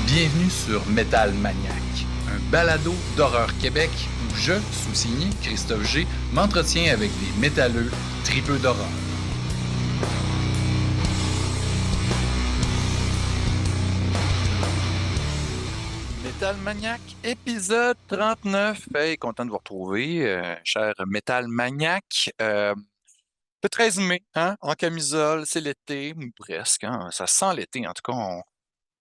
Bienvenue sur Métal, Maniaques, un balado d'horreur Québec où je, sous-signé Kristof G, m'entretiens avec des métalleux tripeux d'horreur. Métal Maniaque, épisode 39. Hey, content de vous retrouver, cher Métal Maniaque. Le 13 mai, hein, en camisole, c'est l'été, ou presque, hein, ça sent l'été. En tout cas,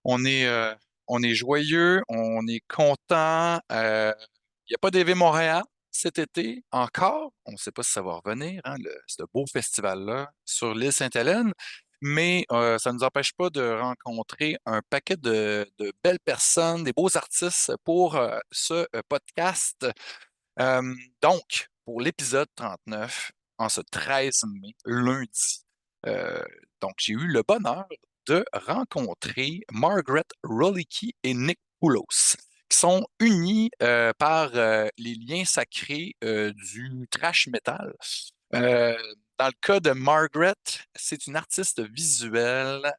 on est, euh, on est joyeux, on est content. Il n'y a pas d'EV Montréal cet été encore. On ne sait pas si ça va revenir, hein, ce beau festival-là sur l'île Sainte-Hélène. Mais ça ne nous empêche pas de rencontrer un paquet de belles personnes, des beaux artistes pour ce podcast. Donc, pour l'épisode 39, en ce 13 mai, lundi, euh, donc j'ai eu le bonheur de rencontrer Margaret Rolicki et Nick Poulos, qui sont unis par les liens sacrés du thrash metal. Euh, Dans le cas de Margaret, c'est une artiste visuelle,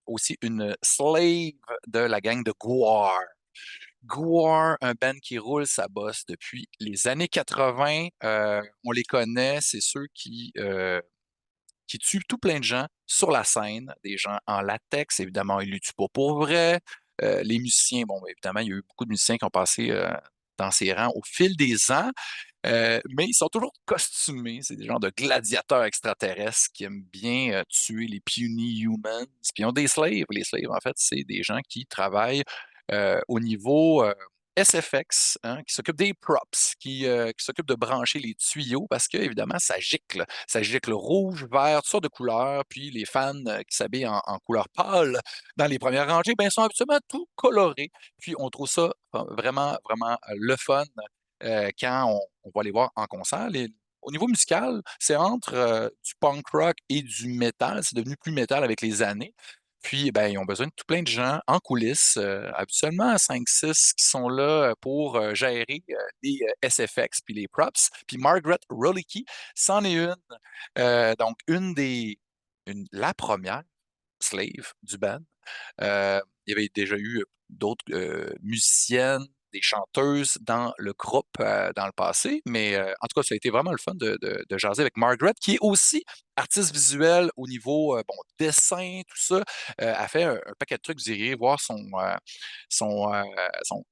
aussi une slave de la gang de GWAR. GWAR, un band qui roule sa bosse depuis les années 80. On les connaît, c'est ceux qui tuent tout plein de gens sur la scène, des gens en latex, évidemment, ils ne les tuent pas pour vrai. Les musiciens, bon, évidemment, il y a eu beaucoup de musiciens qui ont passé dans ces rangs au fil des ans. Mais ils sont toujours costumés. C'est des genres de gladiateurs extraterrestres qui aiment bien tuer les puny humans. Puis ils ont des slaves. Les slaves, en fait, c'est des gens qui travaillent au niveau SFX, hein, qui s'occupent des props, qui s'occupent de brancher les tuyaux parce que, évidemment, ça gicle. Ça gicle rouge, vert, toutes sortes de couleurs. Puis les fans qui s'habillent en couleur pâle dans les premières rangées, ben, sont absolument tout colorés. Puis on trouve ça vraiment, vraiment le fun quand on va les voir en concert. Au niveau musical, c'est entre du punk rock et du métal. C'est devenu plus métal avec les années. Puis, ben, ils ont besoin de tout plein de gens en coulisses, habituellement 5-6 qui sont là pour gérer les SFX puis les props. Puis Margaret Rolicki, c'en est une. Donc, la première slave du band. Il y avait déjà eu d'autres musiciennes, des chanteuses dans le groupe dans le passé, mais en tout cas, ça a été vraiment le fun de jaser avec Margaret, qui est aussi artiste visuelle au niveau bon, dessin, tout ça. Elle fait un paquet de trucs. Vous irez voir son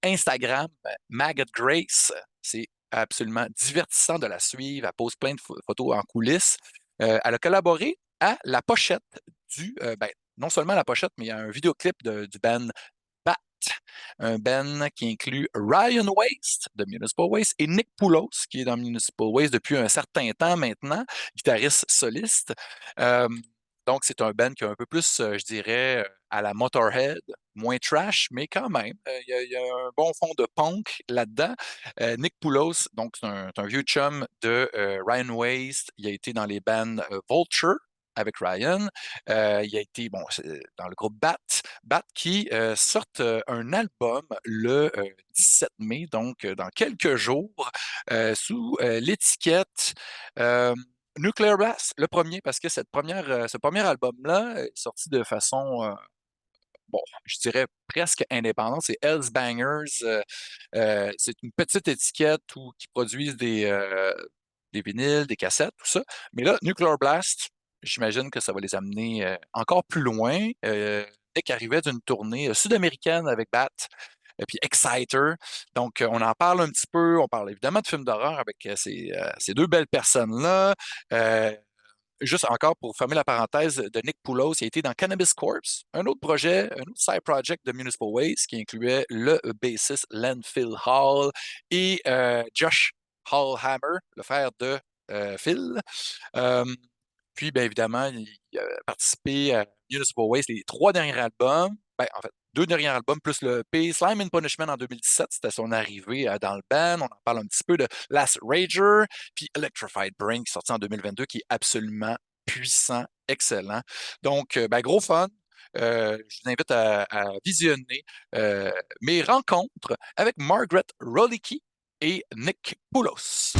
Instagram, Maggot Grace. C'est absolument divertissant de la suivre. Elle pose plein de photos en coulisses. Elle a collaboré à la pochette ben, non seulement la pochette, mais il y a un vidéoclip du band Bat, un band qui inclut Ryan Waste de Municipal Waste et Nick Poulos, qui est dans Municipal Waste depuis un certain temps maintenant, guitariste soliste. Euh, donc, c'est un band qui est un peu plus, je dirais, à la Motorhead, moins trash, mais quand même, il y a un bon fond de punk là-dedans. Nick Poulos, donc c'est un vieux chum de Ryan Waste. Il a été dans les bands Vulture avec Ryan. Il a été bon, dans le groupe Bat qui sortent un album le 17 mai, donc dans quelques jours, sous l'étiquette Nuclear Blast, le premier, parce que ce premier album-là est sorti de façon, bon, je dirais presque indépendante. C'est Hell's Bangers. C'est une petite étiquette qui produisent des vinyles, des cassettes, tout ça. Mais là, Nuclear Blast, j'imagine que ça va les amener encore plus loin. Nick arrivait d'une tournée sud-américaine avec Bat, puis Exciter. Donc, on en parle un petit peu. On parle évidemment de films d'horreur avec ces deux belles personnes-là. Euh, Juste encore pour fermer la parenthèse de Nick Poulos, il a été dans Cannabis Corpse, un autre projet, un autre side project de Municipal Waste qui incluait le bassiste Landfill Hall et Josh Hallhammer, le frère de Phil. Euh, Puis, bien évidemment, il a participé à Municipal Waste, les trois derniers albums. Ben, en fait, deux derniers albums, plus le EP. Slime and Punishment en 2017, c'était son arrivée dans le band. On en parle un petit peu de Last Rager, puis Electrified Brain, qui est sorti en 2022, qui est absolument puissant, excellent. Donc, ben, gros fun. Je vous invite à visionner mes rencontres avec Margaret Rolicki et Nick Poulos.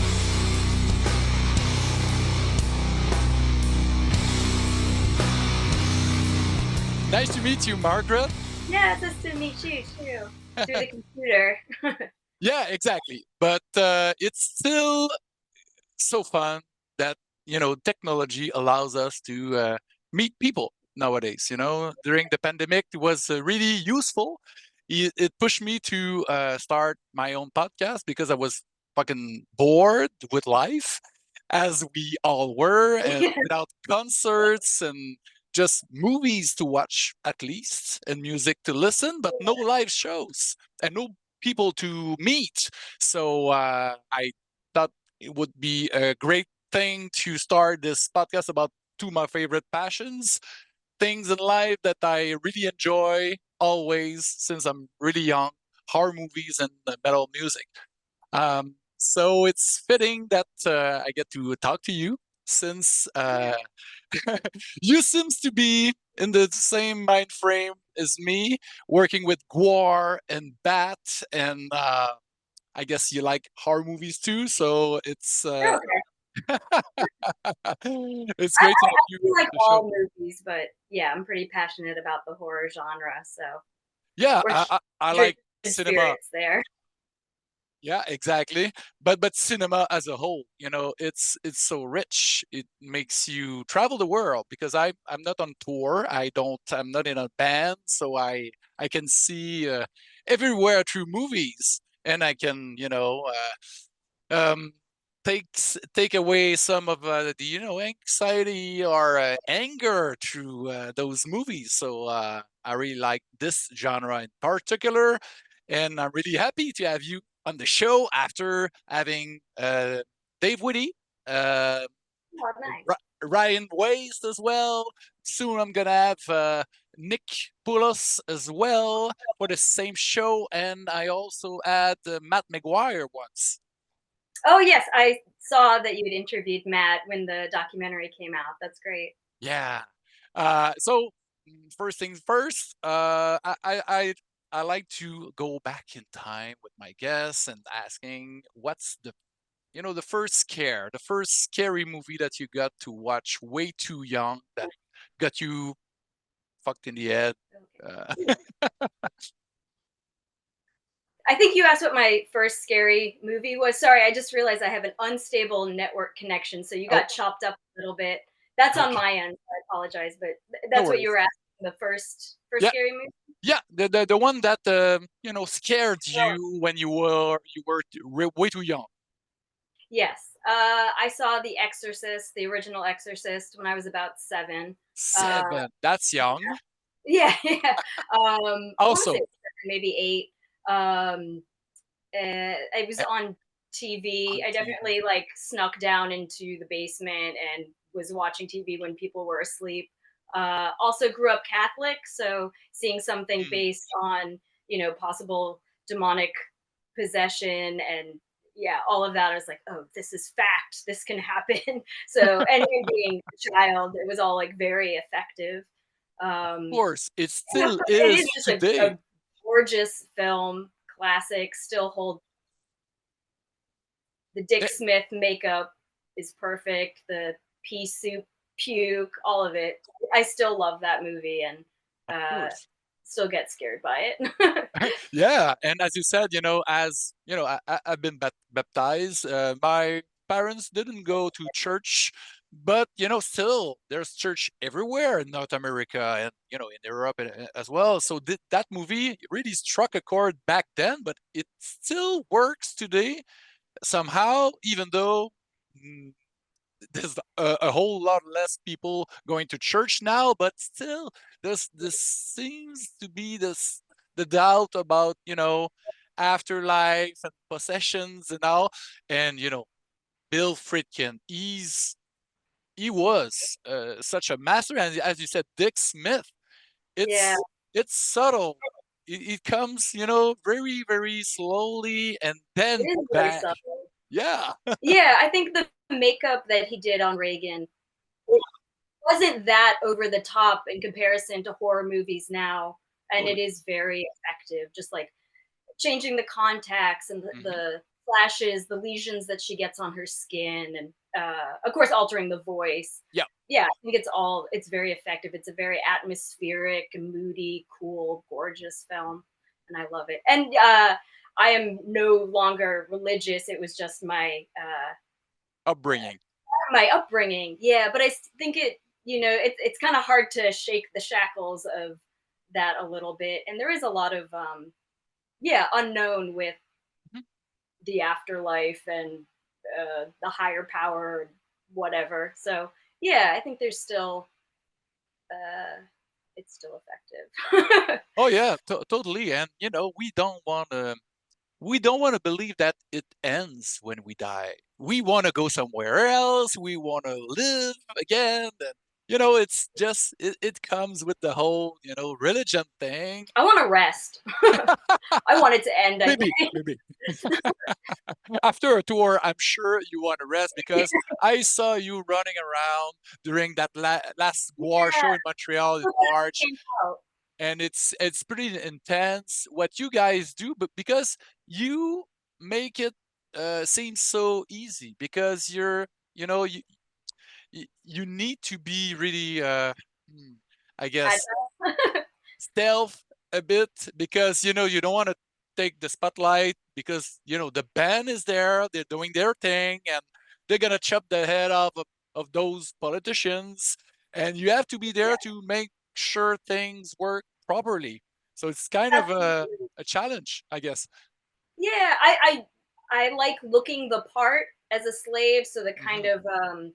Nice to meet you, Margaret. Yeah, it's nice to meet you too, through the computer. Yeah, exactly. But it's still so fun that technology allows us to meet people nowadays. During the pandemic, it was really useful. It pushed me to start my own podcast because I was fucking bored with life, as we all were, and Yeah. without concerts and just movies to watch at least and music to listen, but no live shows and no people to meet. So I thought it would be a great thing to start this podcast about two of my favorite passions, things in life that I really enjoy always since I'm really young: horror movies and metal music. So it's fitting that I get to talk to you since you seems to be in the same mind frame as me, working with GWAR and BAT, and I guess you like horror movies too. So it's Okay. it's I, great to have I you do on like the show. all movies, but yeah, I'm pretty passionate about the horror genre, so Yeah, we're I kindred like cinema. spirits there. Yeah, exactly. But cinema as a whole, it's so rich. It makes you travel the world because I'm not on tour. I'm not in a band, so I can see everywhere through movies, and I can um, take away some of the anxiety or anger through those movies. So I really like this genre in particular, and I'm really happy to have you on the show after having Dave Whitty, uh, Oh, nice. Ryan Waste as well. Soon I'm gonna have Nick Poulos as well for the same show, and I also had Matt McGuire once. Oh yes, I saw that you had interviewed Matt when the documentary came out. That's great. Yeah. So first things first, I like to go back in time with my guests and asking what's the first the first scary movie that you got to watch way too young that got you fucked in the head. Uh, Okay. I think you asked what my first scary movie was. Sorry, I just realized I have an unstable network connection, so you oh, got chopped up a little bit. That's on okay. my end. So I apologize, but No that's what you worries. were asking. The first Yeah, scary movie. yeah. The one that scared Oh, you when you were way too young. yes. I saw The Exorcist, the original Exorcist, when I was about 7. Uh, 7. That's young. yeah, yeah. I want to say Also, 7, maybe 8. It was eh, on TV. on I TV. definitely like snuck down into the basement and was watching TV when people were asleep. Also grew up Catholic, so seeing something Mm, based on possible demonic possession and yeah, all of that. I was like, oh, this is fact. This can happen. So, and being a child, it was all like very effective. of Um, course, it and still it is is just today. a gorgeous film, classic, still hold the Dick Eh, Smith makeup is perfect. The pea soup puke, all of it. I still love that movie and of uh, course. still get scared by it. Yeah, and as you said, as I've been baptized. My parents didn't go to church, but still there's church everywhere in North America and in Europe as well. So that movie really struck a chord back then, but it still works today somehow, even though mm, there's a whole lot less people going to church now, but still there's this seems to be this the doubt about afterlife and possessions and all. And Bill Friedkin, he was such a master, and as you said, Dick Smith, Yeah, it's subtle. It comes very very slowly and it then is very back. subtle. Yeah, Yeah, I think the makeup that he did on Reagan wasn't that over the top in comparison to horror movies now, and it totally. is very effective. Just like changing the contacts and Hmm. the flashes, the lesions that she gets on her skin, and of course, altering the voice. Yeah. Yeah, I think it's very effective. It's a very atmospheric, moody, cool, gorgeous film, and I love it. And I am no longer religious. It was just Upbringing. my upbringing. Yeah, but think it's kind of hard to shake the shackles of that a little bit. And there is a lot of unknown with Mhm. the afterlife and the higher power, whatever. So yeah, I think there's still it's still effective. Oh yeah, totally. And we don't want to believe that it ends when we die. We want to go somewhere else. We want to live again. And, it's just, it comes with the whole, religion thing. I want to rest. I want it to end. I Maybe, think. maybe. After a tour, I'm sure you want to rest because I saw you running around during that last GWAR Yeah, show in Montreal in so glad it March, came out. and it's pretty intense what you guys do, but because you make it seem so easy because you know you you need to be really I I guess stealth a bit because you don't want to take the spotlight because the band is there, they're doing their thing, and they're gonna chop the head off of those politicians, and you have to be there to make sure things work properly. So it's kind of absolutely. a challenge, I guess. Yeah, I like looking the part as a slave. So the kind Hmm. of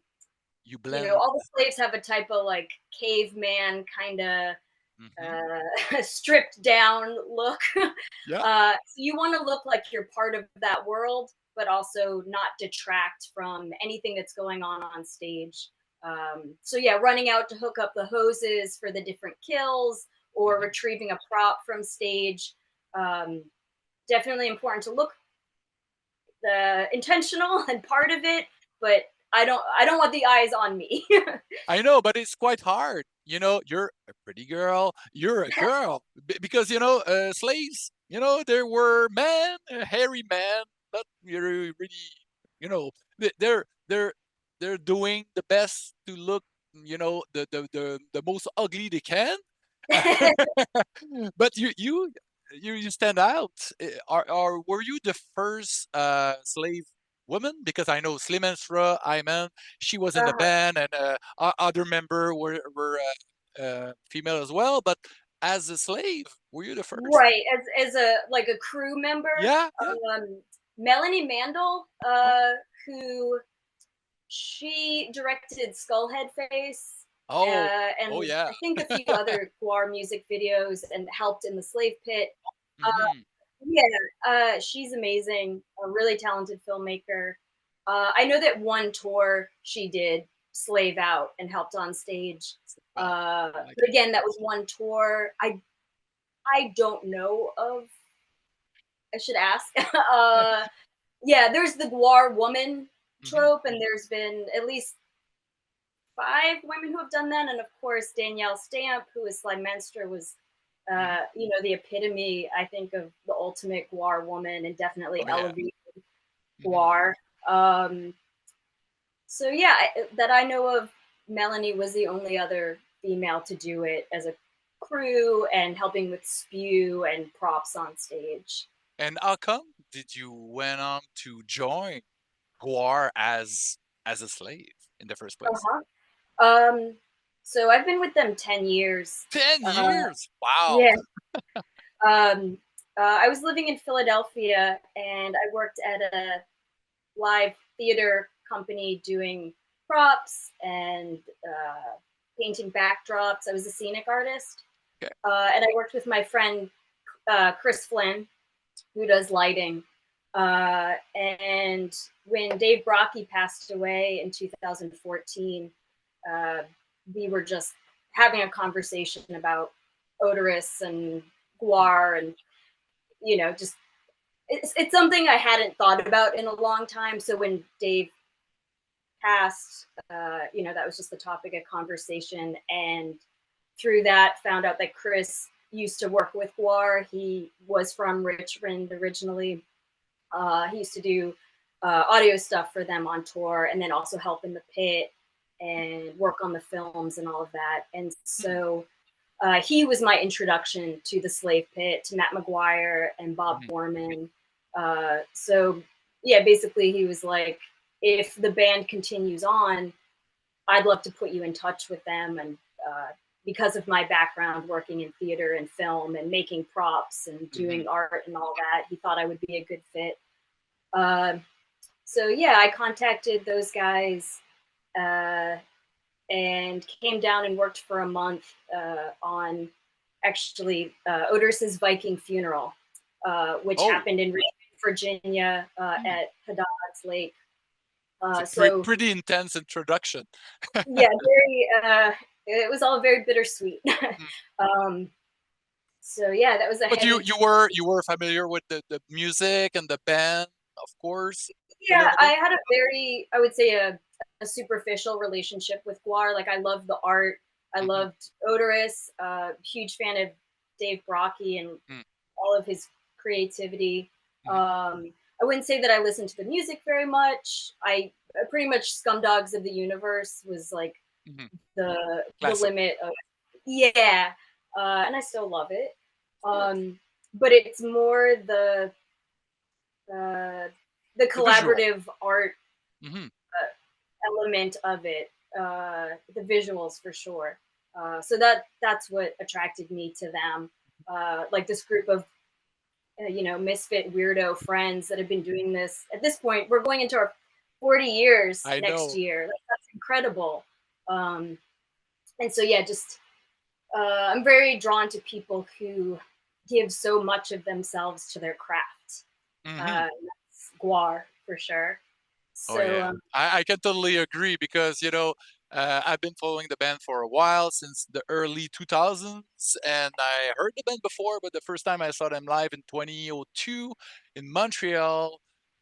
You blend. all the slaves have a type of like caveman kind of Hmm. stripped down look. Yeah. So you want to look like you're part of that world, but also not detract from anything that's going on stage. So yeah, running out to hook up the hoses for the different kills or Hmm. retrieving a prop from stage. Um, Definitely important to look the intentional and part of it, but I don't want the eyes on me. I know, but it's quite hard. You're a pretty girl. You're a girl because slaves. There were men, hairy men, but you're really, they're they're doing the best to look, the most ugly they can. But you stand out. Are were you the first slave woman? Because I know Slimensra Ayman, she was in the Uh-huh. band, and other member were female as well. But as a slave, were you the first? Right, as a like a crew member, Yeah, yeah. Melanie Mandel, Oh, who she directed Skullhead Face, oh, oh, and yeah. I think a few other GWAR music videos, and helped in the Slave Pit. Uh, Hmm. yeah, she's amazing, a really talented filmmaker. I know that one tour she did Slave Out and helped on stage. Wow, I like But it. again, that was one tour. I don't know of. I should ask. Yeah, there's the GWAR woman Hmm. trope, and there's been at least 5 women who have done that, and of course Danielle Stamp, who is Slime Menster, was Hmm. the epitome, I think, of the ultimate GWAR woman, and definitely Oh yeah. elevated Hmm. GWAR. So yeah, that I know of, Melanie was the only other female to do it as a crew and helping with spew and props on stage. And how come did you went on to join GWAR as a slave in the first place? Uh-huh. Um, so I've been with them 10 years. 10 Uh, years. Wow. yeah. Um, I was living in Philadelphia and I worked at a live theater company doing props and painting backdrops. I was a scenic artist. Okay. And I worked with my friend Chris Flynn, who does lighting. And when Dave Brocky passed away in 2014, uh, we were just having a conversation about odorous and Mm. GWAR, and just it's something I hadn't thought about in a long time. So when Dave passed, that was just the topic of conversation, and through that, found out that Chris used to work with GWAR. He was from Richmond originally. He used to do audio stuff for them on tour, and then also help in the pit and work on the films and all of that. And Hmm. so he was my introduction to the Slave Pit, to Matt McGuire and Bob Hmm. Foreman. So yeah, basically he was like, if the band continues on, I'd love to put you in touch with them. And because of my background working in theater and film and making props and Hmm. doing art and all that, he thought I would be a good fit. Uh, so yeah, I contacted those guys uh, and came down and worked for a month on actually Oders's Viking funeral, which Oh, happened in Richmond, Virginia hmm. at Hadad's Lake. It's a So pretty intense introduction. yeah, very. It was all very bittersweet. Mm. um, so yeah, that was a But heavy. you were familiar with the music and the band, of course, a Yeah, little I bit. had a very, I would say, a superficial relationship with GWAR. Like I loved the art. I Hmm. loved Odorous. Huge fan of Dave Brocky and Hmm. all of his creativity. Hmm. I wouldn't say that I listened to the music very much. I pretty much Scumdogs of the Universe was like Hmm. the Classic. limit of, yeah, and I still love it. Of course. But it's more uh, the The visual. collaborative art Hmm. element of it, the visuals for sure. So that's what attracted me to them. Like this group of misfit weirdo friends that have been doing this. At this point, we're going into our 40 years I next know. year. Like, that's incredible. Um, and so yeah, just I'm very drawn to people who give so much of themselves to their craft. Hmm. That's GWAR for sure. Oh So yeah, I can totally agree because I've been following the band for a while since the early 2000s, and I heard the band before, but the first time I saw them live in 2002 in Montreal,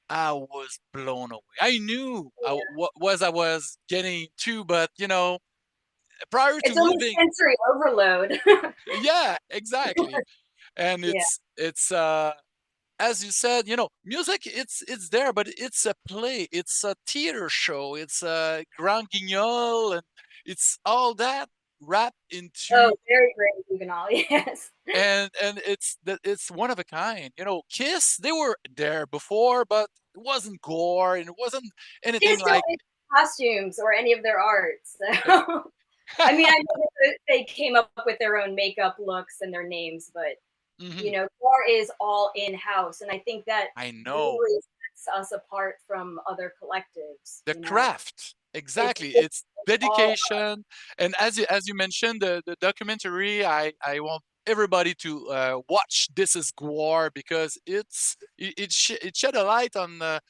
I was blown away. I knew what was I was getting to, but prior to it's almost leaving, sensory overload. yeah, exactly, and Yeah. it's as you said, music it's there, but it's a play, it's a theater show, it's a grand guignol, and it's all that wrapped Oh, into, very great juvenile. Yes. and it's one of a kind. Kiss, they were there before, but it wasn't gore and it wasn't anything Kids don't like make costumes or any of their art. So, ex- I mean, I know that they came up with their own makeup looks and their names, but Mhm. bar is all in house, and I think that I know. really sets us apart from other collectives. The craft, exactly, It's it's all dedication. And as you mentioned, the documentary, I want everybody to watch This Is GWAR, because it shed a light on the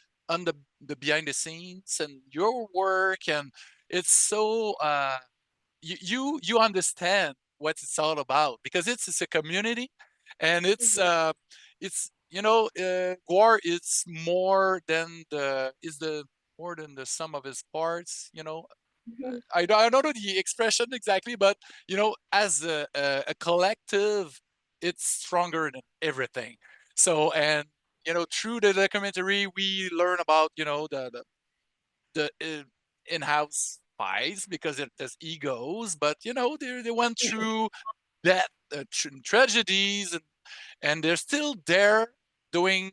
behind the scenes and your work, and it's so you understand what it's all about, because it's a community, and mhm, it's GWAR is more than the sum of his parts. mhm, I don't know the expression exactly, but as a collective, it's stronger than everything. So, and through the documentary, we learn about the in-house fights, because there's egos, but they went mhm, through that tragedies, and they're still there doing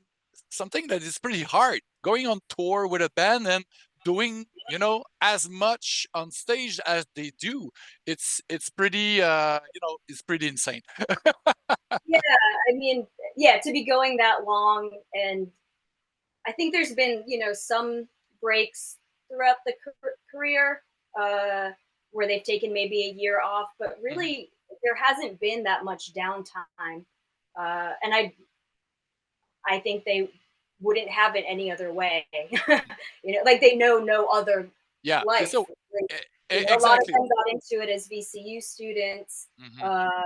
something that is pretty hard, going on tour with a band and doing as much on stage as they do. It's pretty it's pretty insane. yeah, I mean, yeah, to be going that long, and I think there's been, some breaks throughout the career uh, where they've taken maybe a year off, but Mhm. really there hasn't been that much downtime. And I think they wouldn't have it any other way. Like they know no other Yeah, life. so Like, a lot of exactly. them got into it as VCU students. Hmm. Uh,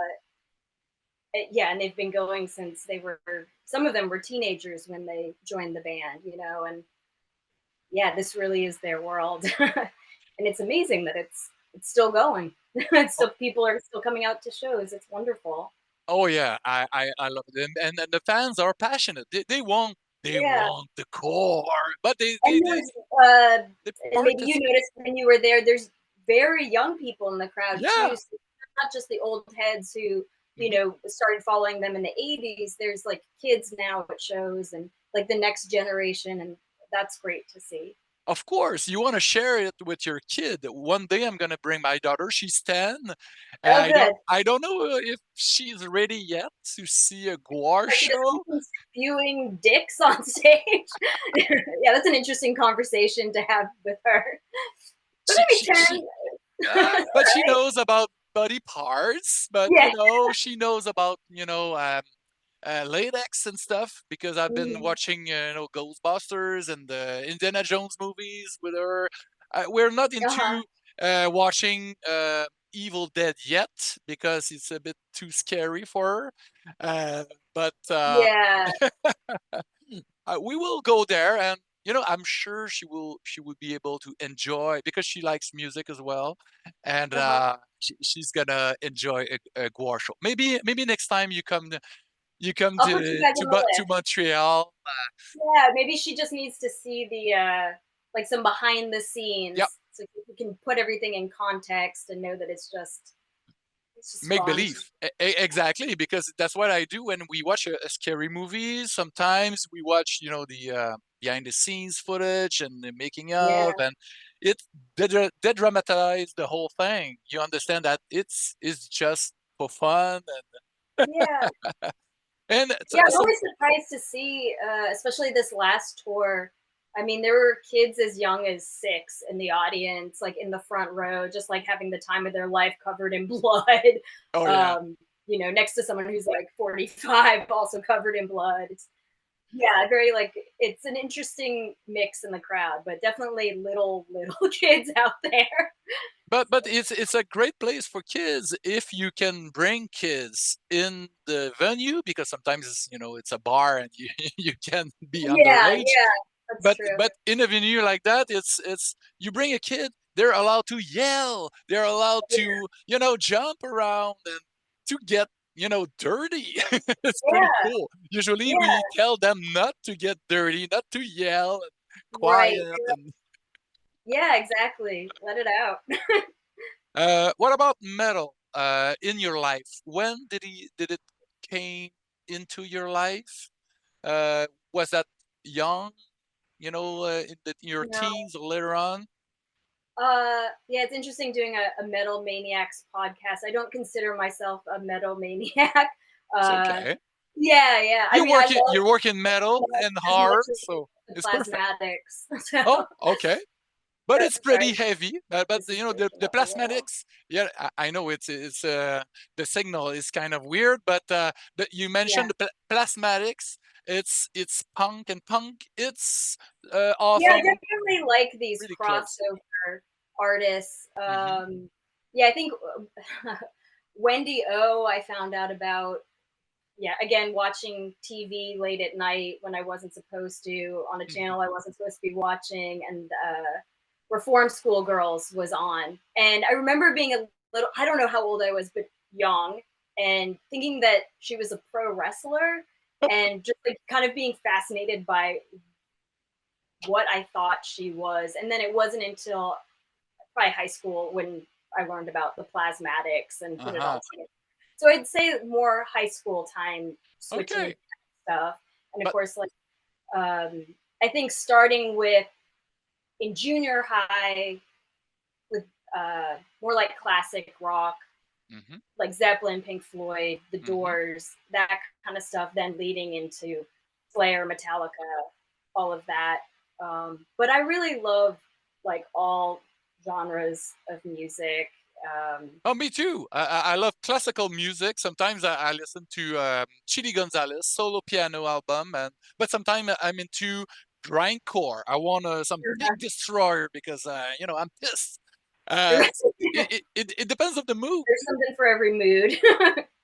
yeah, and they've been going since they were. Some of them were teenagers when they joined the band, and yeah, this really is their world, and it's amazing that it's still going. It's still people are still coming out to shows. It's wonderful. Oh yeah, I love it, and the fans are passionate. They want they Yeah. want the core, but And there's, uh, they and maybe you participate. noticed when you were there, there's very young people in the crowd too. Yeah. So it's not just the old heads who, Mhm. started following them in the 80s. There's like kids now at shows and like the next generation. And that's great to see. Of course, you want to share it with your kid. One day I'm gonna bring my daughter. She's 10. Oh, good. I don't know if she's ready yet to see a GWAR She doesn't show. keep spewing dicks on stage. Yeah, that's an interesting conversation to have with her. But She maybe she she 10. but she Right? knows about body parts, but Yeah. she knows about latex and stuff because I've been Mm, watching Ghostbusters and the Indiana Jones movies with her. We're not uh-huh. into watching Evil Dead yet because it's a bit too scary for her. But Yeah. we will go there, and I'm sure she would be able to enjoy because she likes music as well, and Uh-huh. she's gonna enjoy a GWAR show. Maybe next time you come I'll put you guys on the to list. Montreal. Yeah, maybe she just needs to see the like some behind the Yep, scenes so we can put everything in context and know that it's just make fun. believe. Exactly, because that's what I do when we watch a scary movie. Sometimes we watch, the behind the scenes footage and the making of, Yeah. and it de-dramatize the whole thing. You understand that it's just for fun, Yeah. and Yeah, I'm some always surprised to see, especially this last tour. I mean, there were kids as young as 6 in the audience, like in the front row, just like having the time of their life covered in blood. oh yeah. Um, next to someone who's like 45, also covered in blood. Yeah, very like it's an interesting mix in the crowd, but definitely little kids out there. But it's a great place for kids if you can bring kids in the venue because sometimes it's a bar and you you can be Yeah, underage. yeah, that's true. But in a venue like that, it's you bring a kid, they're allowed to yell, they're allowed Yeah, to jump around and to get dirty. It's pretty yeah, cool. Usually yeah, we tell them not to get dirty, not to yell, and right. quiet and Yeah, exactly. Let it out. what about metal in your life? When did it came into your life? Was that young, your No. teens or later on? Yeah, it's interesting doing a Metal Maniacs podcast. I don't consider myself a metal maniac. It's Uh, okay. yeah, yeah. I mean, I love You're working metal metal and as much hard, as so the it's perfect. plasmatics. So Oh, okay. But it's sorry, pretty heavy. But this is the breaking up a little. plasmatics, yeah, I know it's the signal is kind of weird, but you Yeah. mentioned the plasmatics. It's punk, and punk. It's Yeah, I often definitely like these pretty close. crossover artists. Hmm. Yeah, I think Wendy O, I found out about, yeah, again, watching TV late at night when I wasn't supposed to, on a channel I wasn't supposed to be watching, and Reform School Girls was on. And I remember being a little, I don't know how old I was, but young, and thinking that she was a pro wrestler and just like kind of being fascinated by what I thought she was. And then it wasn't until probably high school when I learned about the plasmatics and put it Uh-huh. all together. So I'd say more high school time switching Okay. into stuff. And of But course, like, I think starting with in junior high with more like classic rock, mhm, like Zeppelin, Pink Floyd, The mhm. Doors, that kind of stuff, then leading into Slayer, Metallica, all of that. But I really love like all genres of music. Oh, me too. I love classical music. Sometimes I listen to Chili Gonzalez solo piano album, but sometimes I'm into grindcore. I want some big destroyer because I'm pissed. Uh, There's it depends on the mood. something for every mood.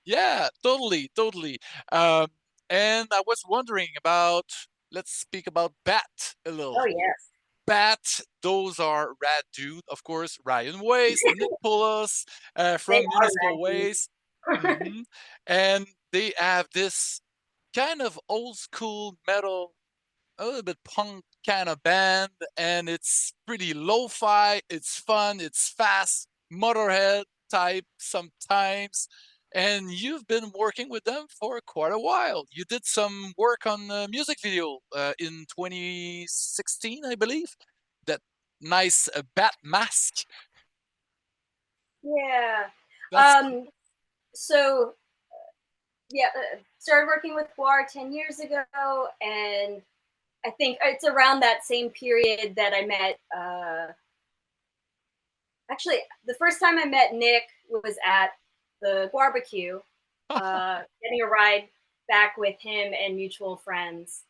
Yeah, totally, totally. Um, and I was wondering about. Let's speak about Bat a Oh little. yes. Bat, those are rad dude, of course. Ryan Waste, Nick Poulos They from are rad Municipal dudes. Waste, and they have this kind of old school metal. a little bit punk kind of band, and it's pretty lo-fi. It's fun. It's fast, Motorhead type sometimes. And you've been working with them for quite a while. You did some work on the music video in 2016, I believe. That nice bat mask. Yeah. That's Um, so yeah, started working with GWAR 10 years ago, and I think it's around that same period that I met. Actually, the first time I met Nick was at the barbecue, getting a ride back with him and mutual friends.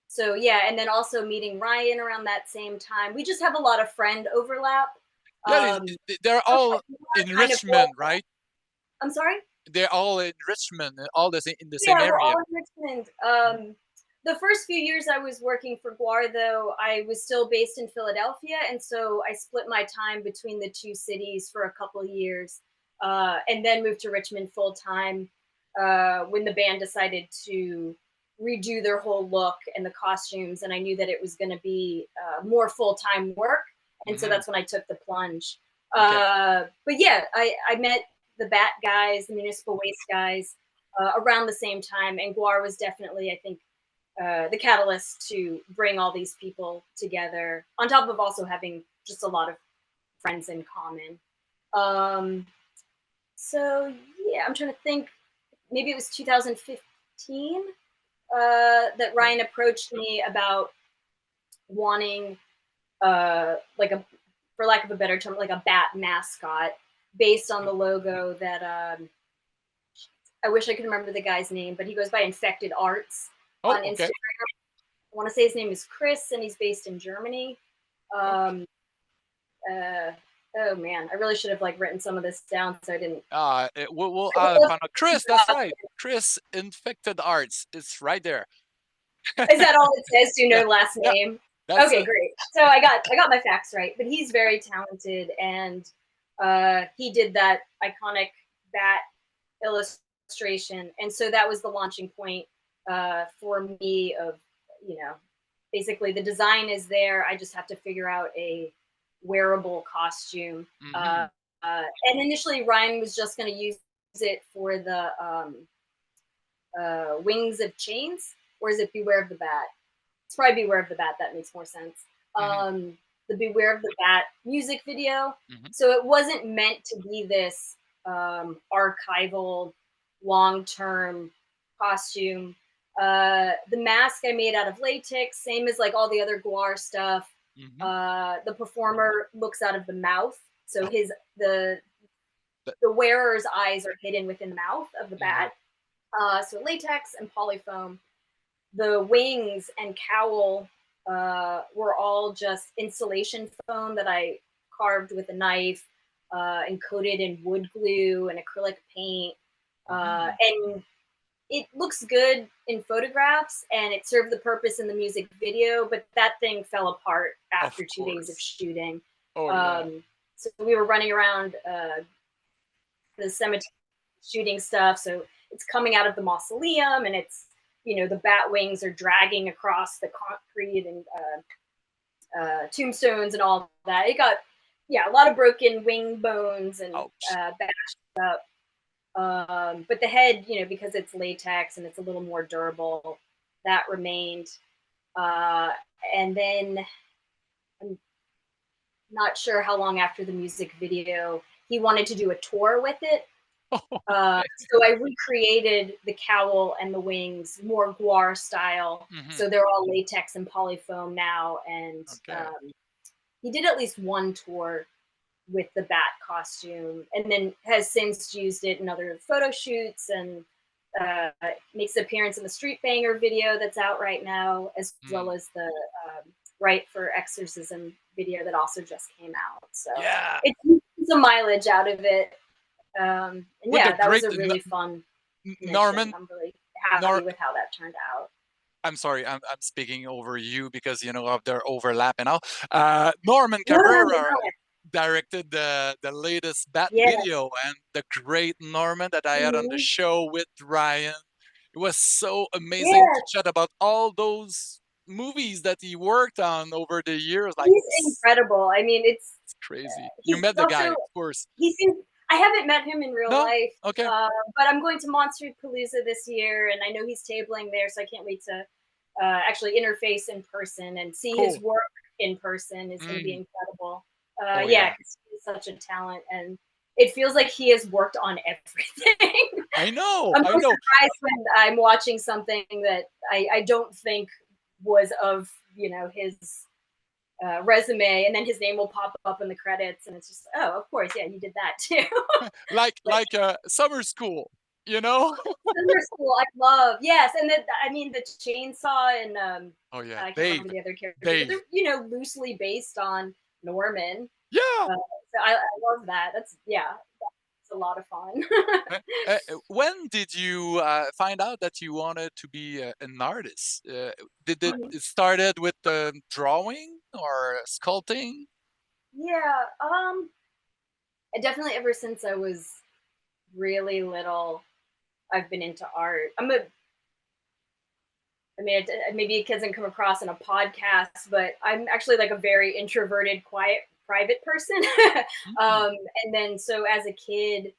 So yeah, and then also meeting Ryan around that same time. We just have a lot of friend overlap. yeah. They're all in Kind of Richmond, right? I'm sorry? They're all in Richmond, all in the same Yeah, we're area. all in Richmond. The first few years I was working for GWAR, though, I was still based in Philadelphia, and so I split my time between the two cities for a couple years, and then moved to Richmond full time when the band decided to redo their whole look and the costumes, and I knew that it was going to be more full time work, and so Mm-hmm. that's when I took the plunge. Okay. But yeah, I met the Bat guys, the Municipal Waste guys, around the same time, and GWAR was definitely, I think, the catalyst to bring all these people together. On top of also having just a lot of friends in common. Um, so yeah, I'm trying to think. Maybe it was 2015 that Ryan approached me about wanting, like a, for lack of a better term, like a bat mascot based on the logo that I wish I could remember the guy's name, but he goes by Infected Arts Oh, on okay. Instagram. I want to say his name is Chris, and he's based in Germany. Okay. Um, oh man, I really should have like written some of this down so I didn't. We'll find out. Chris, that's right. Chris Infected Arts. It's right there. Is that all it says? Do you Yeah, know last yeah. name? That's Okay, great. So I got my facts right, but he's very talented, and he did that iconic bat illustration, and so that was the launching point for me of, you know, basically the design is there. I just have to figure out a wearable costume. mm-hmm. And initially, Ryan was just going to use it for the Wings of Chains, or is it Beware of the Bat? It's probably Beware of the Bat. That makes more sense. Mm-hmm. The Beware of the Bat music video. Mm-hmm. So it wasn't meant to be this archival, long-term costume. The mask I made out of latex, same as like all the other GWAR stuff. Mm-hmm. The performer looks out of the mouth, so Oh, his but, the wearer's eyes are hidden within the mouth of the mm-hmm. bat. So latex and polyfoam. The wings and cowl were all just insulation foam that I carved with a knife and coated in wood glue and acrylic paint. Mm-hmm. And it looks good in photographs and it served the purpose in the music video, but that thing fell apart Of after 2 days of course. shooting. Oh yeah. So we were running around the cemetery shooting stuff. So it's coming out of the mausoleum and it's, you know, the bat wings are dragging across the concrete and tombstones and all that. It got, yeah, a lot of broken wing bones and Ouch. bashed up. But the head, you know, because it's latex and it's a little more durable, that remained. And then I'm not sure how long after the music video, he wanted to do a tour with it. So I recreated the cowl and the wings more GWAR style. Mm-hmm. So they're all latex and polyfoam now. And Okay. he did at least one tour with the bat costume and then has since used it in other photo shoots and makes an appearance in the Street Banger video that's out right now, as well as the Right for Exorcism video that also just came out. So Yeah. it's a mileage out of it. And With the yeah, that was great a really fun mission. Norman. I'm really happy with how that turned out. I'm sorry, I'm speaking over you because you know of their overlap and all. Norman No, no, Cabrera no. directed the latest Bat Yeah. video, and the great Norman that I had on the Mhm. show with Ryan. It was so amazing to Yeah, chat about all those movies that he worked on over the years. Like, he's incredible. I mean, it's crazy. You he's met the guy, also of course. he seems. I haven't met him in real No? life, Okay. but I'm going to Palooza this year, and I know he's tabling there, so I can't wait to actually interface in person and see his Cool. work in person. Is going to be Mm. incredible. Oh, Yeah, yeah. because he's such a talent, and it feels like he has worked on everything. I know. I'm I always know. surprised when I'm watching something that I don't think was of his resume, and then his name will pop up in the credits, and it's just, oh, of course, yeah, you did that too. But Summer school, you know? summer school, I love, yes, and I mean the chainsaw and Oh, yeah. I can't Babe. remember the other character, but Babe. they're loosely based on Norman. Yeah. So I love that. That's yeah, it's a lot of fun. When did you find out that you wanted to be an artist? Did it started with drawing or sculpting? Yeah, definitely ever since I was really little, I've been into art. I mean, maybe it doesn't come across in a podcast, but I'm actually like a very introverted, quiet, private person. Mm, And then so as a kid,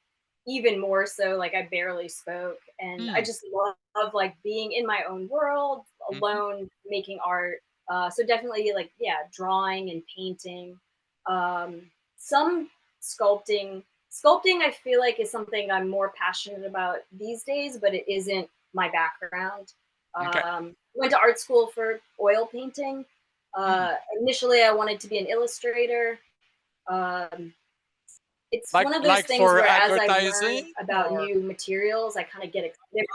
even more so, like I barely spoke, and I mm, just love like being in my own world, mhm, alone, making art. So definitely like yeah, drawing and painting, some sculpting. Sculpting, I feel like, is something I'm more passionate about these days, but it isn't my background. okay. Went to art school for oil painting. Mm. Initially, I wanted to be an illustrator. Um, it's Like one of those like things for where, as I learn advertising about or new materials, I kind of get excited.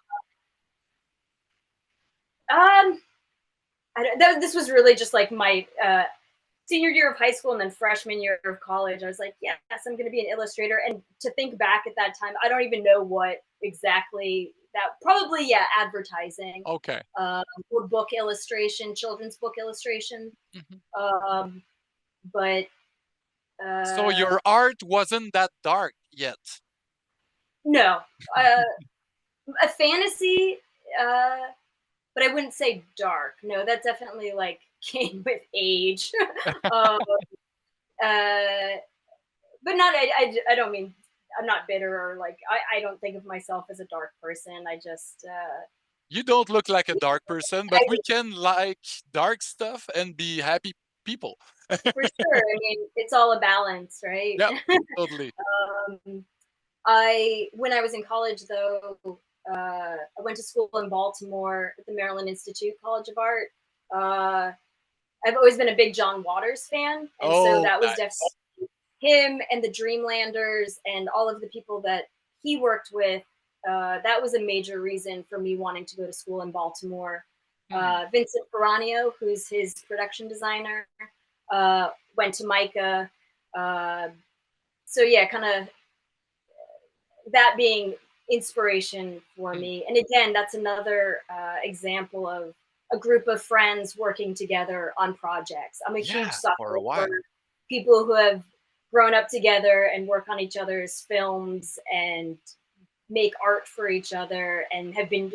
Um, this was really just like my senior year of high school and then freshman year of college. I was like, yes, I'm going to be an illustrator. And to think back at that time, I don't even know what exactly that. Probably yeah, advertising, okay. um, or book illustration, children's book illustration. Mhm. Um, but So uh, your art wasn't that dark yet. no, uh, a fantasy, uh, but I wouldn't say dark. No, that definitely like came with age. um, uh, but not. I don't mean I'm not bitter or like I don't think of myself as a dark person. I just You don't look like a dark person, but I, we can like dark stuff and be happy people. for sure. I mean, it's all a balance, right? Yep, totally. um, I when I was in college though, I went to school in Baltimore at the Maryland Institute College of Art. Uh, I've always been a big John Waters fan, and so Oh, that was definitely nice. him and the Dreamlanders and all of the people that he worked with. That was a major reason for me wanting to go to school in Baltimore. Hmm. Vincent Peranio, who's his production designer, went to Micah. Uh, so yeah, kind of that being inspiration for Hmm. me. And again, that's another example of a group of friends working together on projects. I'm a huge Yeah, sucker for a for while. people who have grown up together and work on each other's films and make art for each other and have been.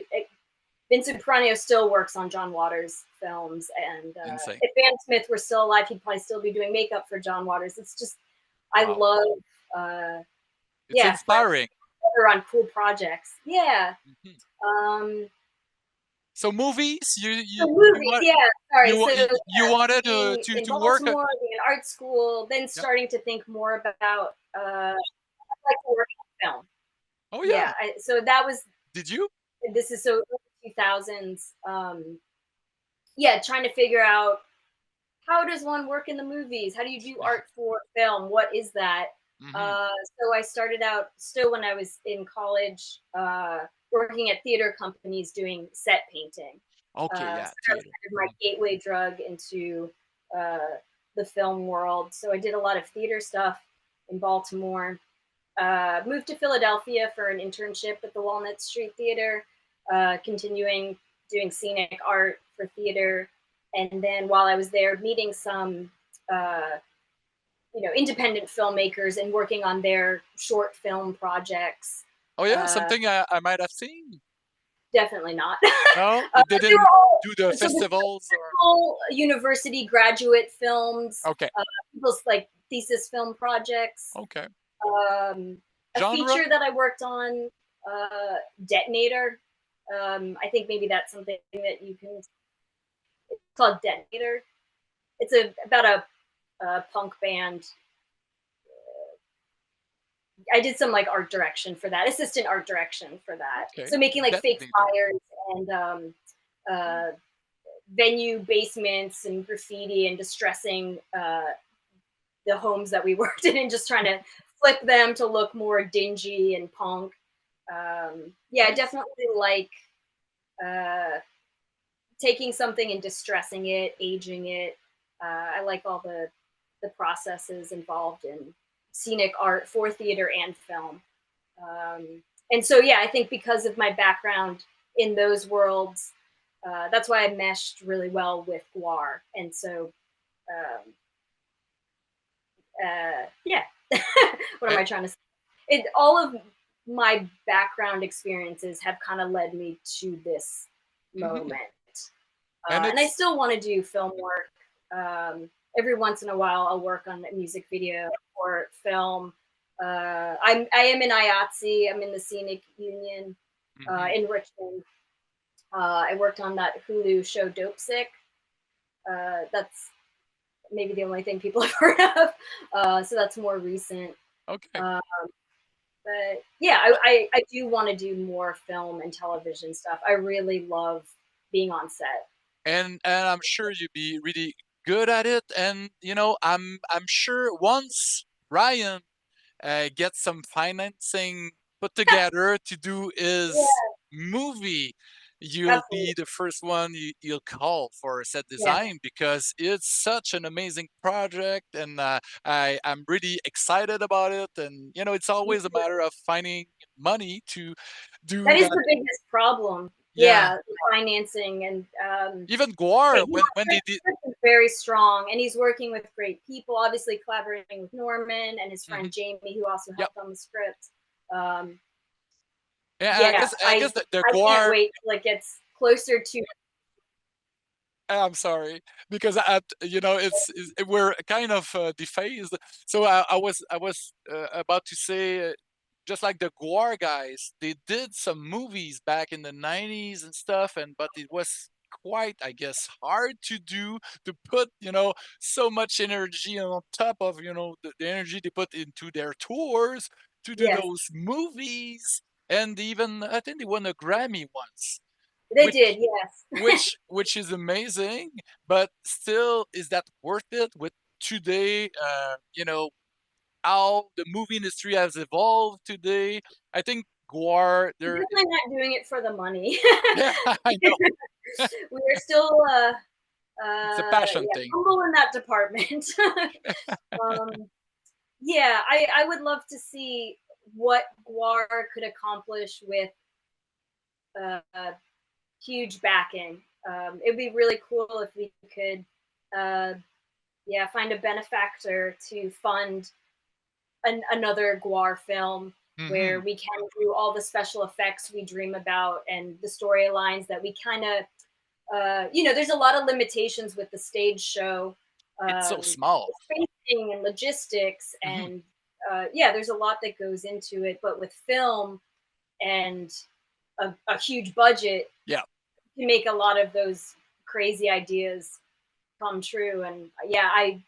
Vincent Peranio still works on John Waters films, and Insane. if Van Smith were still alive, he'd probably still be doing makeup for John Waters. It's just I Wow. love, uh, It's yeah, friends inspiring. together on cool projects. Yeah. Mhm. Um, So movies, so movies, yeah. Sorry. So you wanted being in to work Baltimore, being in art school, then yeah. starting to think more about like to work on film. Oh Yeah. yeah. So that was Did you? this is so early 2000s. Yeah, trying to figure out how does one work in the movies? How do you do art for film? What is that? Hmm. Uh, so I started out still when I was in college, working at theater companies doing set painting. Okay, So yeah, that was theater. kind of my Mhm. gateway drug into the film world. So I did a lot of theater stuff in Baltimore. Moved to Philadelphia for an internship at the Walnut Street Theater, continuing doing scenic art for theater. And then while I was there, meeting some, uh, independent filmmakers and working on their short film projects. Oh yeah, Uh, something I might have seen. definitely not. No, it They were didn't all do the so the festivals or typical university graduate films, okay, people's like thesis film projects. okay. Um, a Genre? feature that I worked on, Detonator. I think maybe that's something that you can. It's called Detonator. It's about a punk band. I did some like art direction for that, assistant art direction for that. Okay. So making like fake Detonator. fires and uh, venue basements and graffiti and distressing the homes that we worked in and just trying to flip them to look more dingy and punk. Yeah, I Nice. definitely like uh, taking something and distressing it, aging it. I like all the processes involved in scenic art for theater and film. And so, yeah, I think because of my background in those worlds, that's why I meshed really well with GWAR. And so, um, yeah, what am Eh, I trying to say? All of my background experiences have kind of led me to this mhm. moment. And And I it's still want to do film work. Every once in a while, I'll work on a music video or film. I am in IATSE. I'm in the Scenic Union mhm. in Richmond. I worked on that Hulu show Dope Sick. That's maybe the only thing people have heard of. So that's more recent. Okay. Uh, but yeah, I do want to do more film and television stuff. I really love being on set. And I'm sure you'd be really good at it. And I'm sure once Ryan get some financing put together to do his Yeah, movie, you'll absolutely. be the first one you'll call for set Yeah. design because it's such an amazing project, and I'm really excited about it. And it's Me always a too. matter of finding money to That do is that. the biggest problem. Yeah, Yeah, financing and even GWAR you know, when they did. Chris is very strong, and he's working with great people. Obviously, collaborating with Norman and his friend Mhm. Jamie, who also Yep. helped on the script. Um, Yeah, I yeah, guess I guess the I can't GWAR. wait till it gets closer to. I'm sorry because we're kind of dephased. So I was about to say, just like the GWAR guys, they did some movies back in the '90s and stuff, and but it was quite, I guess, hard to do to put so much energy on top of the energy they put into their tours to do Yes, those movies, and even I think they won a Grammy once, they which did. Yes, which is amazing, but still, is that worth it with today? How the movie industry has evolved today. I think GWAR, I'm there, definitely not doing it for the money. yeah, I know We are still, it's a passion yeah, thing. humble in that department. um, yeah, I would love to see what GWAR could accomplish with uh, huge backing. It'd be really cool if we could, uh, yeah, find a benefactor to fund another GWAR film where Hmm. we can do all the special effects we dream about and the storylines that we kind of, there's a lot of limitations with the stage show, It's so small. spacing and logistics, Hmm. and yeah, there's a lot that goes into it. But with film and a huge budget, Yeah, you make a lot of those crazy ideas come true. And yeah, I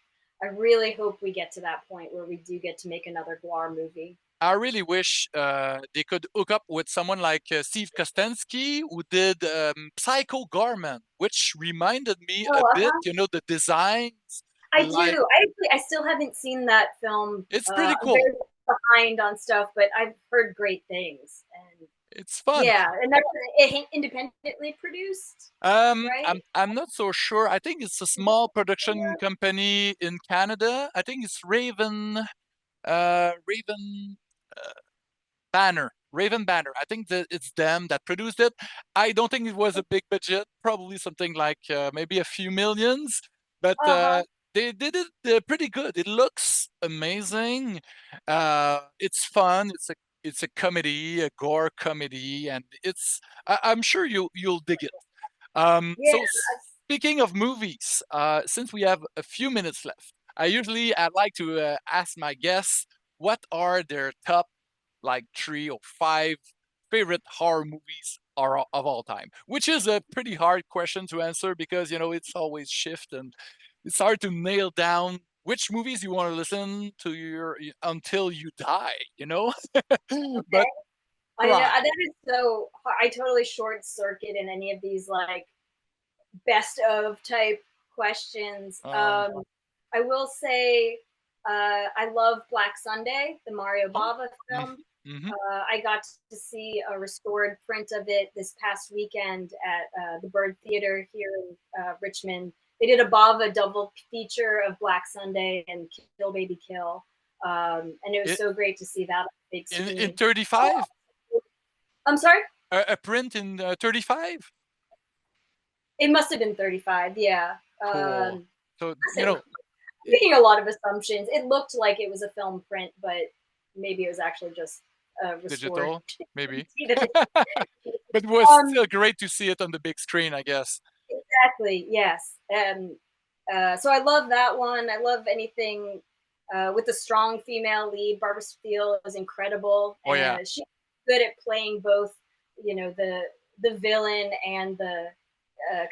really hope we get to that point where we do get to make another GWAR movie. I really wish they could hook up with someone like Steve Kostensky, who did Psycho Garment, which reminded me a Oh, bit, uh-huh. the designs. I Like, do. I still haven't seen that film. it's pretty I'm cool. very behind on stuff, but I've heard great things. And It's fun. yeah, and that's independently produced, right? I'm not so sure. I think it's a small production company in Canada. I think it's Raven Banner. Raven Banner. I think that it's them that produced it. I don't think it was a big budget. Probably something like maybe a few millions, but Uh huh. they did it pretty good. It looks amazing. It's fun. it's a comedy, a gore comedy, and I'm sure you'll dig it. Yeah. So speaking of movies, since we have a few minutes left, I'd like to ask my guests what are their top like 3 or 5 favorite horror movies are of all time, which is a pretty hard question to answer because it's always shift and it's hard to nail down which movies you want to listen to your until you die, but Okay. I know try. that is so. I totally short circuit in any of these like best of type questions. Um, I will say I love Black Sunday, the Mario oh, Bava film. mm-hmm. I got to see a restored print of it this past weekend at the Bird Theater here in Richmond. They did a Bava double feature of Black Sunday and Kill Baby Kill, and it was in, so great to see that on the big in screen. 35, I'm sorry. a print in 35. It must have been 35. Yeah. Cool. So Making a lot of assumptions. It looked like it was a film print, but maybe it was actually just restored. digital, maybe. um, But it was still great to see it on the big screen, I guess. exactly. Yes. And so I love that one. I love anything with a strong female lead. Barbara Steele is incredible, Oh yeah. and she's good at playing both. The villain and the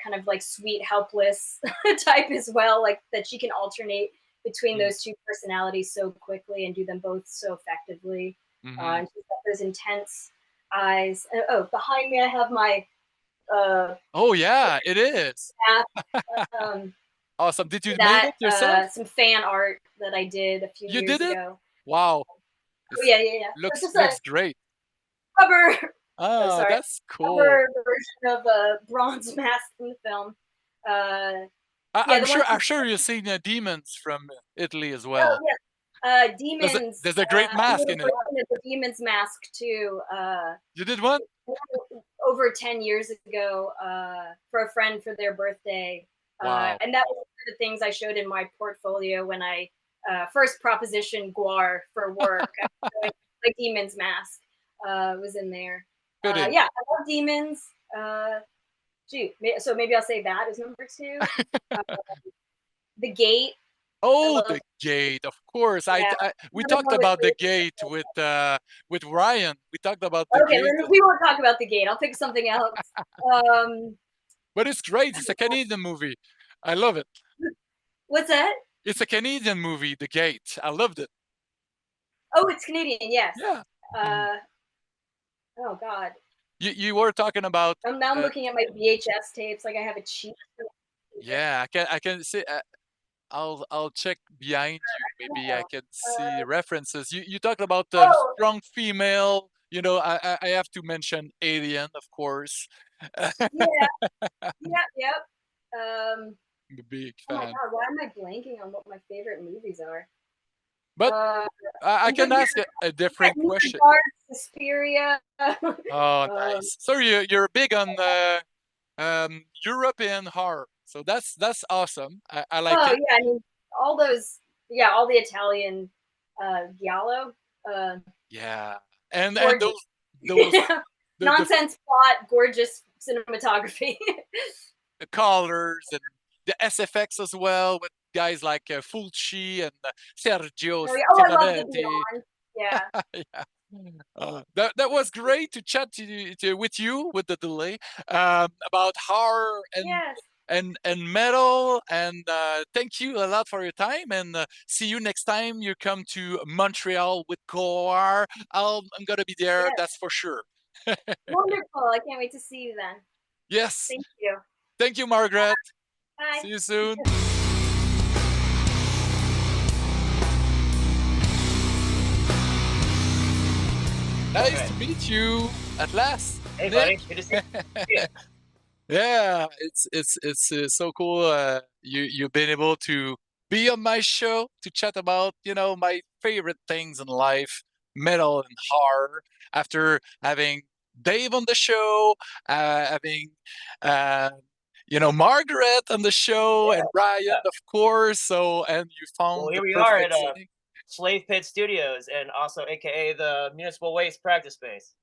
kind of like sweet, helpless type as well. Like that she can alternate between Mm. those two personalities so quickly and do them both so effectively. Mm-hmm. And she's got those intense eyes. Oh, behind me I have my Oh yeah, it is. um, Awesome. Did you made that it yourself? some fan art that I did a few You years did it? ago. Wow. Oh This yeah, yeah, yeah. It's looks just a looks great. rubber. Oh, Ah, sorry, that's cool. rubber version of a bronze mask in the film. Yeah, I'm the one. sure you've seen Demons from Italy as Oh well. yeah, Demons. There's a great I mask did a in it. version of the Demons mask too. You did one? Over 10 years ago for a friend for their birthday. Wow. And that was one of the things I showed in my portfolio when I first propositioned GWAR for work. Like Demon's Mask was in there. Fitting. Yeah, I love Demons. So maybe I'll say that as number two. Uh, the Gate. I Oh, love. the gate, of course. Yeah, We another talked one with about the Rich. gate with Ryan. We talked about the Okay, gate, we won't talk about the Gate. I'll pick something else. Um, but it's great. It's a Canadian movie. I love it. what's that? It's a Canadian movie, The Gate. I loved it. Oh, it's Canadian. Yes. Yeah. Mhm. Uh, oh God. You were talking about Now I'm looking at my VHS tapes. Like I have a cheap. yeah, I can see I'll check behind you. Maybe I can see references. You talked about the Oh strong female. I have to mention Alien, of course. yeah, yep, yep. Um, I'm a big oh my fan. God, why am I blanking on what my favorite movies are? But Uh, I but can ask a different Neither question. Dark, Suspiria. Oh, nice. So you're big on European horror. So that's awesome. I like Oh it. yeah, I mean all those. Yeah, all the Italian giallo. Uh, Yeah. And Gorgeous. those the Nonsense plot, gorgeous cinematography. the colors and the SFX as well with guys like Fulci and Sergio Oh, yeah. Oh, I love the Schiavetti. Beyond. Yeah. Yeah. That was great to chat with you with the delay about horror Yes. and metal and thank you a lot for your time and see you next time you come to Montreal with GWAR. I'm gonna be there, Yes. that's for sure. Wonderful. I can't wait to see you then. Yes, Thank you. thank you, Margaret. Bye. See you soon. Nice to meet you at last, Hey, Nick. buddy. Good to see you. Yeah, it's so cool. You've been able to be on my show to chat about my favorite things in life, metal and horror. After having Dave on the show, having uh, Margaret on the show, and Ryan, Yeah. of course. So and you Well, found the here we are at perfect setting. Slave Pit Studios, and also AKA the Municipal Waste practice space.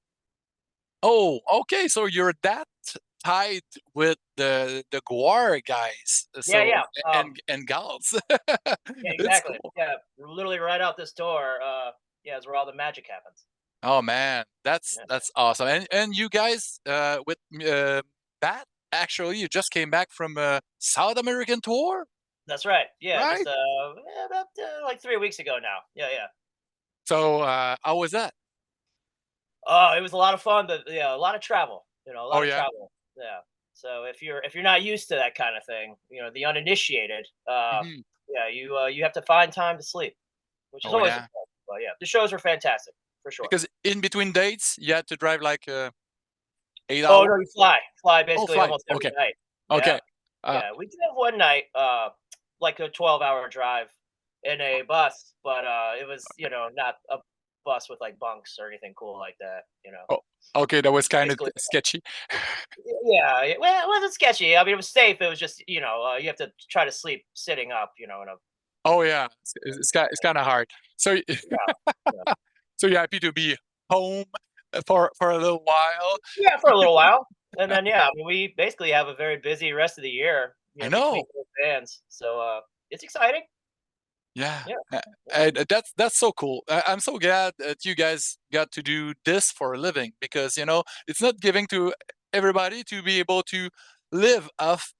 Oh, okay. So you're that tied with the GWAR guys. Yeah, So yeah. and gals. Yeah, It's exactly. cool. Yeah, we're literally right out this door. Yeah, is where all the magic happens. Oh man, Yeah, that's awesome. And you guys with that actually you just came back from a South American tour, that's right. Yeah, just right? yeah, about like 3 weeks ago now. Yeah, yeah. So how was that? Oh, it was a lot of fun, but yeah, a lot of travel. A Oh lot of yeah. travel. Yeah. So if you're not used to that kind of thing, the uninitiated, Hmm. yeah, you have to find time to sleep, which is Oh always a yeah. problem. But yeah, the shows are fantastic for sure. Because in between dates you had to drive like 8 Oh no, hours. you fly Oh, basically flight. almost every Okay. night. Yeah, Okay. Uh, yeah. We did have one night, like a 12-hour drive in a bus, but it was not a bus with like bunks or anything cool like that. oh, okay. That was kind of Basically, sketchy. yeah. Well, it wasn't sketchy. I mean, it was safe. It was just you have to try to sleep sitting up. In a Oh yeah, it's kind of hard. So yeah, yeah. so you're happy to be home for a little while. Yeah, for a little while, and then yeah, I mean, we basically have a very busy rest of the year. I Between know. both bands, so it's exciting. Yeah, Yeah, yeah, and that's so cool. I'm so glad that you guys got to do this for a living because it's not giving to everybody to be able to live off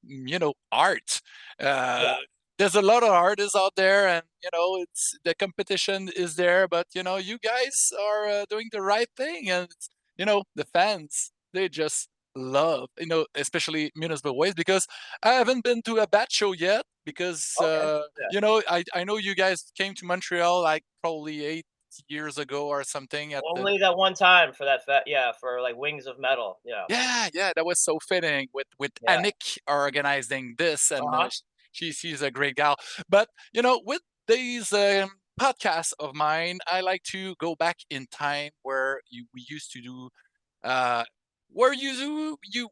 art. Uh, yeah. there's a lot of artists out there, and it's the competition is there, but you guys are doing the right thing, and the fans they just love especially Municipal Waste because I haven't been to a bat show yet because Okay. Yeah. I know you guys came to Montreal like probably 8 years ago or something at the Only that one time for that yeah, for like Wings of Metal. Yeah. yeah, yeah, that was so fitting with Yeah. Anik organizing this, and Uh-huh. she's a great gal. But with these podcasts of mine, I like to go back in time where we used to do uh, where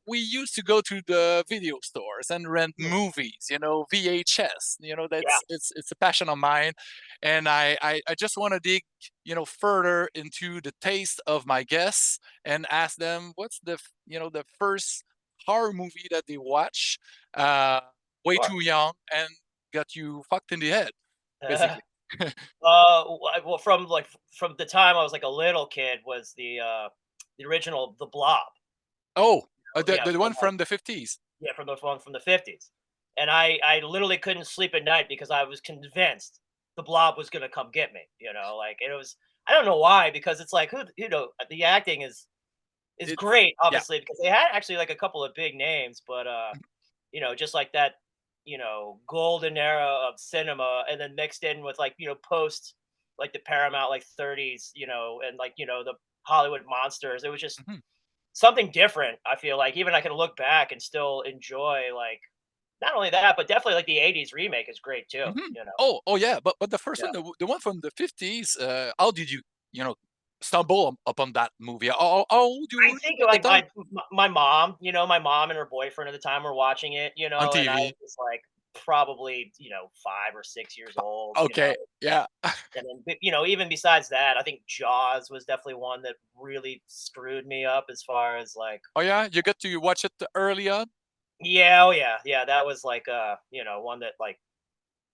we used to go to the video stores and rent Mm. movies, VHS. Yeah. It's a passion of mine, and I just want to dig further into the taste of my guests and ask them what's the first horror movie that they watch uh, way Sure. too young and got you fucked in the head, basically. Well, from the time I was like a little kid was the original The Blob. Oh, the Yeah, the from one from the 50s. yeah, from the one from the 50s. And I literally couldn't sleep at night because I was convinced the Blob was gonna come get me. Like it was. I don't know why, because it's like the acting is It's great, yeah. obviously, because they had actually like a couple of big names, but just like that, golden era of cinema, and then mixed in with like post like the Paramount like 30s, and like the Hollywood monsters. It was just Mhm. something different. I feel like even I can look back and still enjoy like not only that, but definitely like the '80s remake is great too. Mhm. Oh, yeah, but the first Yeah. one, the one from the 50s, how did you know, stumble upon that movie? How old you I were think at the like time? my mom, my mom and her boboyfriend at the time were watching it, On and I TV. was like probably 5 or 6 years old, Okay, yeah. and then even besides that, I think Jaws was definitely one that really screwed me up as far as like Oh, yeah? You got to watch it early on? yeah, oh yeah, yeah, that was like one that like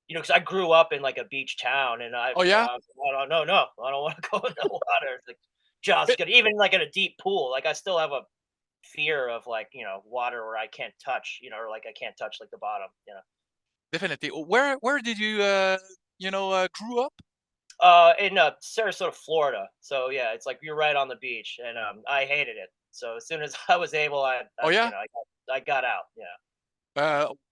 because I grew up in like a beach town, and Oh, yeah? I was like, "Oh, no, no, I don't want to go in the water." It's like Jaws is Bit good, even like in a deep pool. Like I still have a fear of like water where I can't touch, or like I can't touch like the bottom. definitely. Where did you, grew up? In Sarasota, Florida. So yeah, it's like you're right on the beach, and I hated it. So as soon as I was able, Oh, yeah? I got out. Yeah.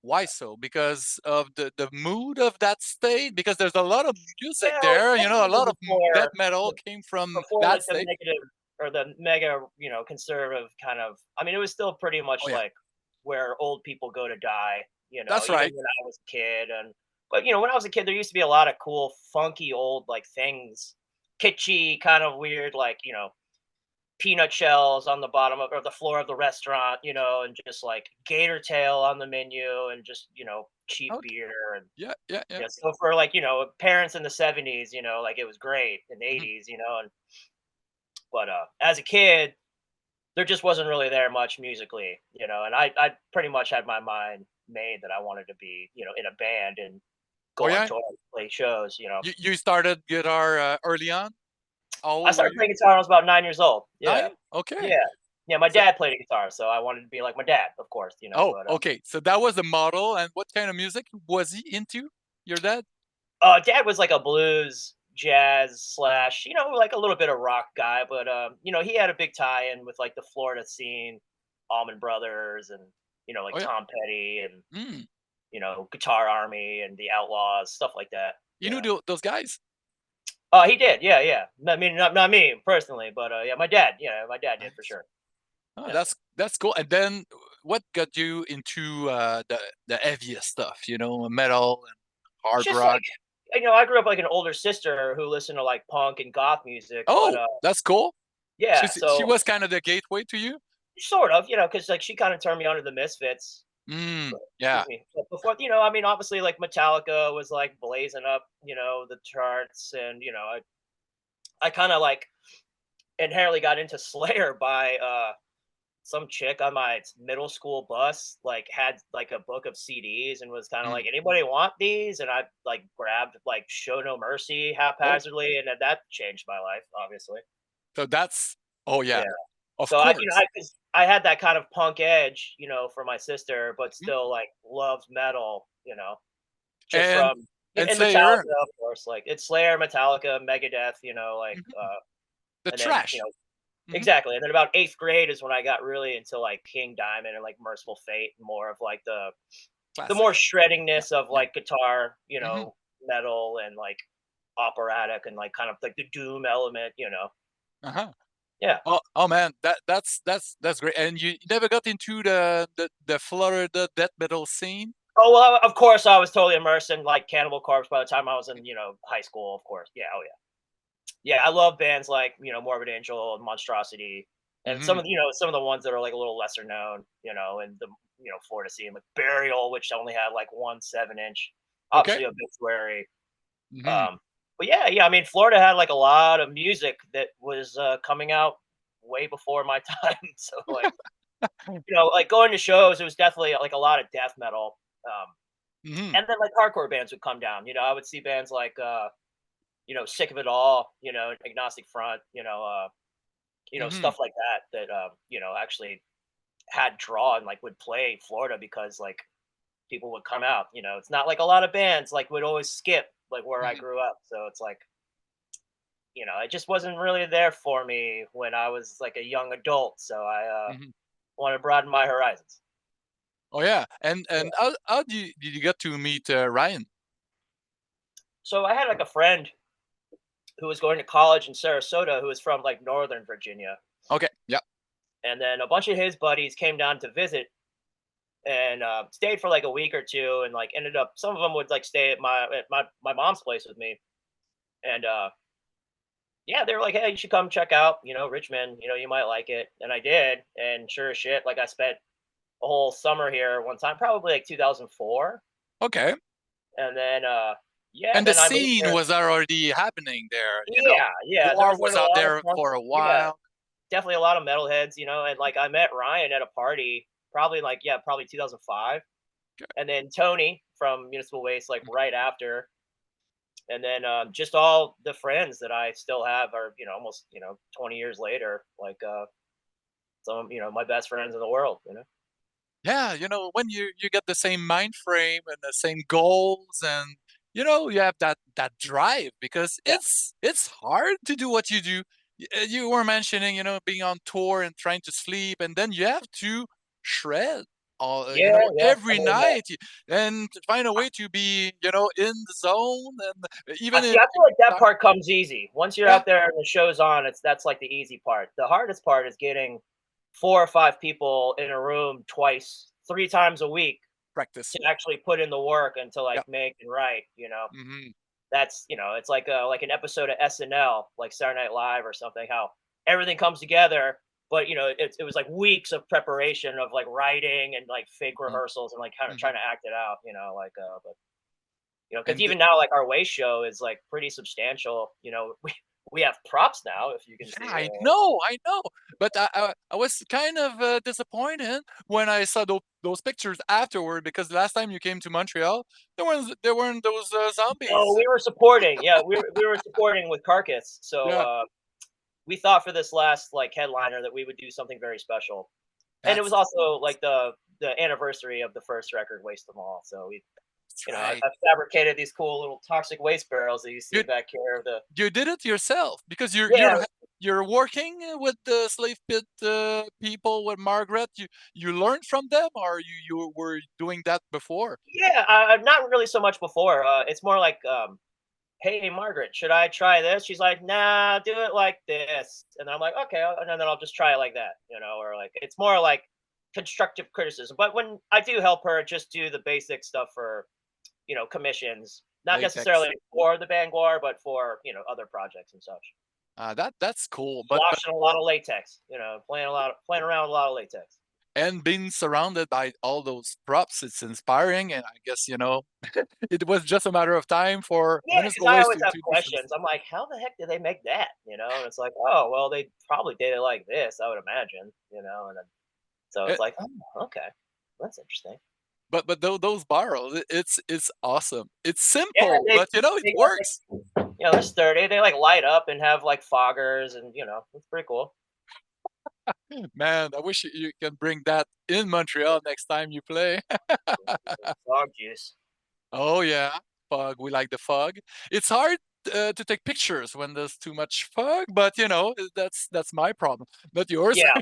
Why so? Because of the mood of that state? Because there's a lot of music Well, there, a definitely lot of death metal came from before that like the state. negative or the mega, conservative kind of. I mean, it was still pretty Oh, much yeah. like where old people go to die. That's Even right. when I was a kid, and but when I was a kid, there used to be a lot of cool, funky old like things, kitschy, kind of weird, like peanut shells on the bottom of or the floor of the restaurant, and just like gator tail on the menu and just, cheap Okay. beer and Yeah, yeah, yeah. yeah, so for like, parents in the 70s, like it was great in the Mhm. 80s, and but as a kid, there just wasn't really there much musically, and I pretty much had my mind made that I wanted to be, in a band and Oh, go on yeah? tour, play shows. You started guitar, early on? How I old were started you? playing guitar when I was about 9 years old. Yeah. 9? Okay. Yeah. Yeah, my So dad played a guitar, so I wanted to be like my dad, of course, oh, but okay. So that was the model, and what kind of music was he into, your dad? dad was like a blues, jazz slash, like a little bit of rock guy, but he had a big tie-in with like the Florida scene, Allman Brothers, and like Oh, yeah. Tom Petty and Mm. Guitar Army and the Outlaws, stuff like that. You knew those guys? Oh, he did. Yeah, yeah. I mean, not me personally, but yeah, my dad. Yeah, my dad did for Nice. sure. Oh, Yeah. that's cool. And then what got you into, the heaviest stuff, metal and It's hard just like rock? I grew up like an older sister who listened to like punk and goth music, but Oh, that's cool. yeah, She so was kind of the gateway to you? sort of, because like she kind of turned me on to the Misfits. Mm, Excuse yeah. me. But before, I mean, obviously, like Metallica was like blazing up, the charts, and I kind of like inherently got into Slayer by some chick on my middle school bus like had like a book of CDs and was kind of Mm. like, anybody want these? And I like grabbed like Show No Mercy Oh, haphazardly, and then that changed my life, obviously. so that's oh, yeah, Yeah. of So I, you know, course. I, 'cause I had that kind of punk edge, for my sister, but Mhm. still like loved metal, just And from and and Metallica, Slayer, of course. Like it's Slayer, Metallica, Megadeth, like mhm, the and then trash. Mhm. exactly. And then about eighth grade is when I got really into like King Diamond and like Merciful Fate, and more of like the more Classics. Yeah, shreddingness of yeah. like guitar, Mhm. metal and like operatic and like kind of like the doom element. Uh-huh. Yeah. Oh, man, that's great. And you never got into the Florida death metal scene? Oh well, of course I was totally immersed in like Cannibal Corpse by the time I was in high school. Of course, yeah, oh yeah, yeah. I love bands like Morbid Angel and Monstrosity, and some Mhm. of some of the ones that are like a little lesser known, and the Florida scene like Burial, which only had like one 7-inch, Okay. obviously Obituary. Mhm. Um, but yeah, yeah. I mean, Florida had like a lot of music that was coming out way before my time. So like like going to shows, it was definitely like a lot of death metal. Mhm. And then like hardcore bands would come down. I would see bands like Sick of It All, Agnostic Front, Mhm. stuff like that that actually had draw and like would play Florida because like people would come out. It's not like a lot of bands like would always skip like where I Mhm. grew up. So it's like, it just wasn't really there for me when I was like a young adult. So I Mhm. want to broaden my horizons. Oh, yeah. And how did you get to meet, Ryan? So I had like a friend who was going to college in Sarasota who was from like Northern Virginia. Okay. Yeah. And then a bunch of his buddies came down to visit and stayed for like a week or two, and like ended up some of them would like stay at my mom's place with me. And yeah, they were like, hey, you should come check out Richmond, you might like it. And I did, and sure as shit, like I spent a whole summer here one time, probably like 2004. Okay. And then yeah, And the then I moved scene here. was already happening there, Yeah, yeah, there GWAR was like was a out lot of there punk. for a Yeah, while. definitely a lot of metalheads, and like I met Ryan at a party, probably like, yeah, probably 2005, Okay. and then Tony from Municipal Waste like right after, and then just all the friends that I still have are almost 20 years later, like some my best friends in the world. Yeah, when you get the same mind frame and the same goals, and you have that drive, because Yeah, it's hard to do what you do. You were mentioning, being on tour and trying to sleep, and then you have to shred all, yeah, yeah. I every mean, night, and to find a way to be, in the zone, and I even see. if I feel like that part comes easy once you're yeah, out there and the show's on. That's like the easy part. The hardest part is getting 4 or 5 people in a room twice, 3 times a week practice. to actually put in the work and to Yeah. like make and write. Hmm. That's it's like an episode of SNL, like Saturday Night Live or something. How everything comes together. But it was like weeks of preparation of like writing and like fake Mm, rehearsals and like kind of mhm. trying to act it out, like but because And even now like our waist show is like pretty substantial. We have props now if you can yeah, see. I know. But I was kind of disappointed when I saw those pictures afterward because the last time you came to Montreal, there weren't those No, zombies. we were supporting. Yeah, we were supporting with Carcass. So Yeah, we thought for this last like headliner that we would do something very special, and it was that's also like the anniversary of the first record, Waste Them All. So that's I right. fabricated these cool little toxic waste barrels that you see You back here. you did it yourself because Yeah, you're working with the slave pit people with Margaret. You learned from them, or you were doing that before? yeah. Not really so much before. It's more like, hey, Margaret, should I try this? She's like, nah, do it like this, and I'm like, okay, and then I'll just try it like that, or like it's more like constructive criticism. But when I do help her, just do the basic stuff for commissions, not necessarily Latex. for the band GWAR, but for other projects and such. That's cool. But Washing a lot of latex, playing around with a lot of latex. and being surrounded by all those props, it's inspiring. And I guess it was just a matter of time for Yeah, because Municipal I Waste always to have do some. questions. I'm like, how the heck did they make that? And it's like, oh, well, they probably did it like this, I would imagine. And then so Eh, it's like, oh, okay, that's interesting. but those barrels, it's awesome. It's Yeah, simple, they but it they got works. they're sturdy. They like light up and have like foggers, and it's pretty cool. Man, I wish you can bring that in Montreal next time you play. Dog juice. Oh yeah, fog. We like the fog. It's hard to take pictures when there's too much fog, but that's my problem, not yours. Yeah.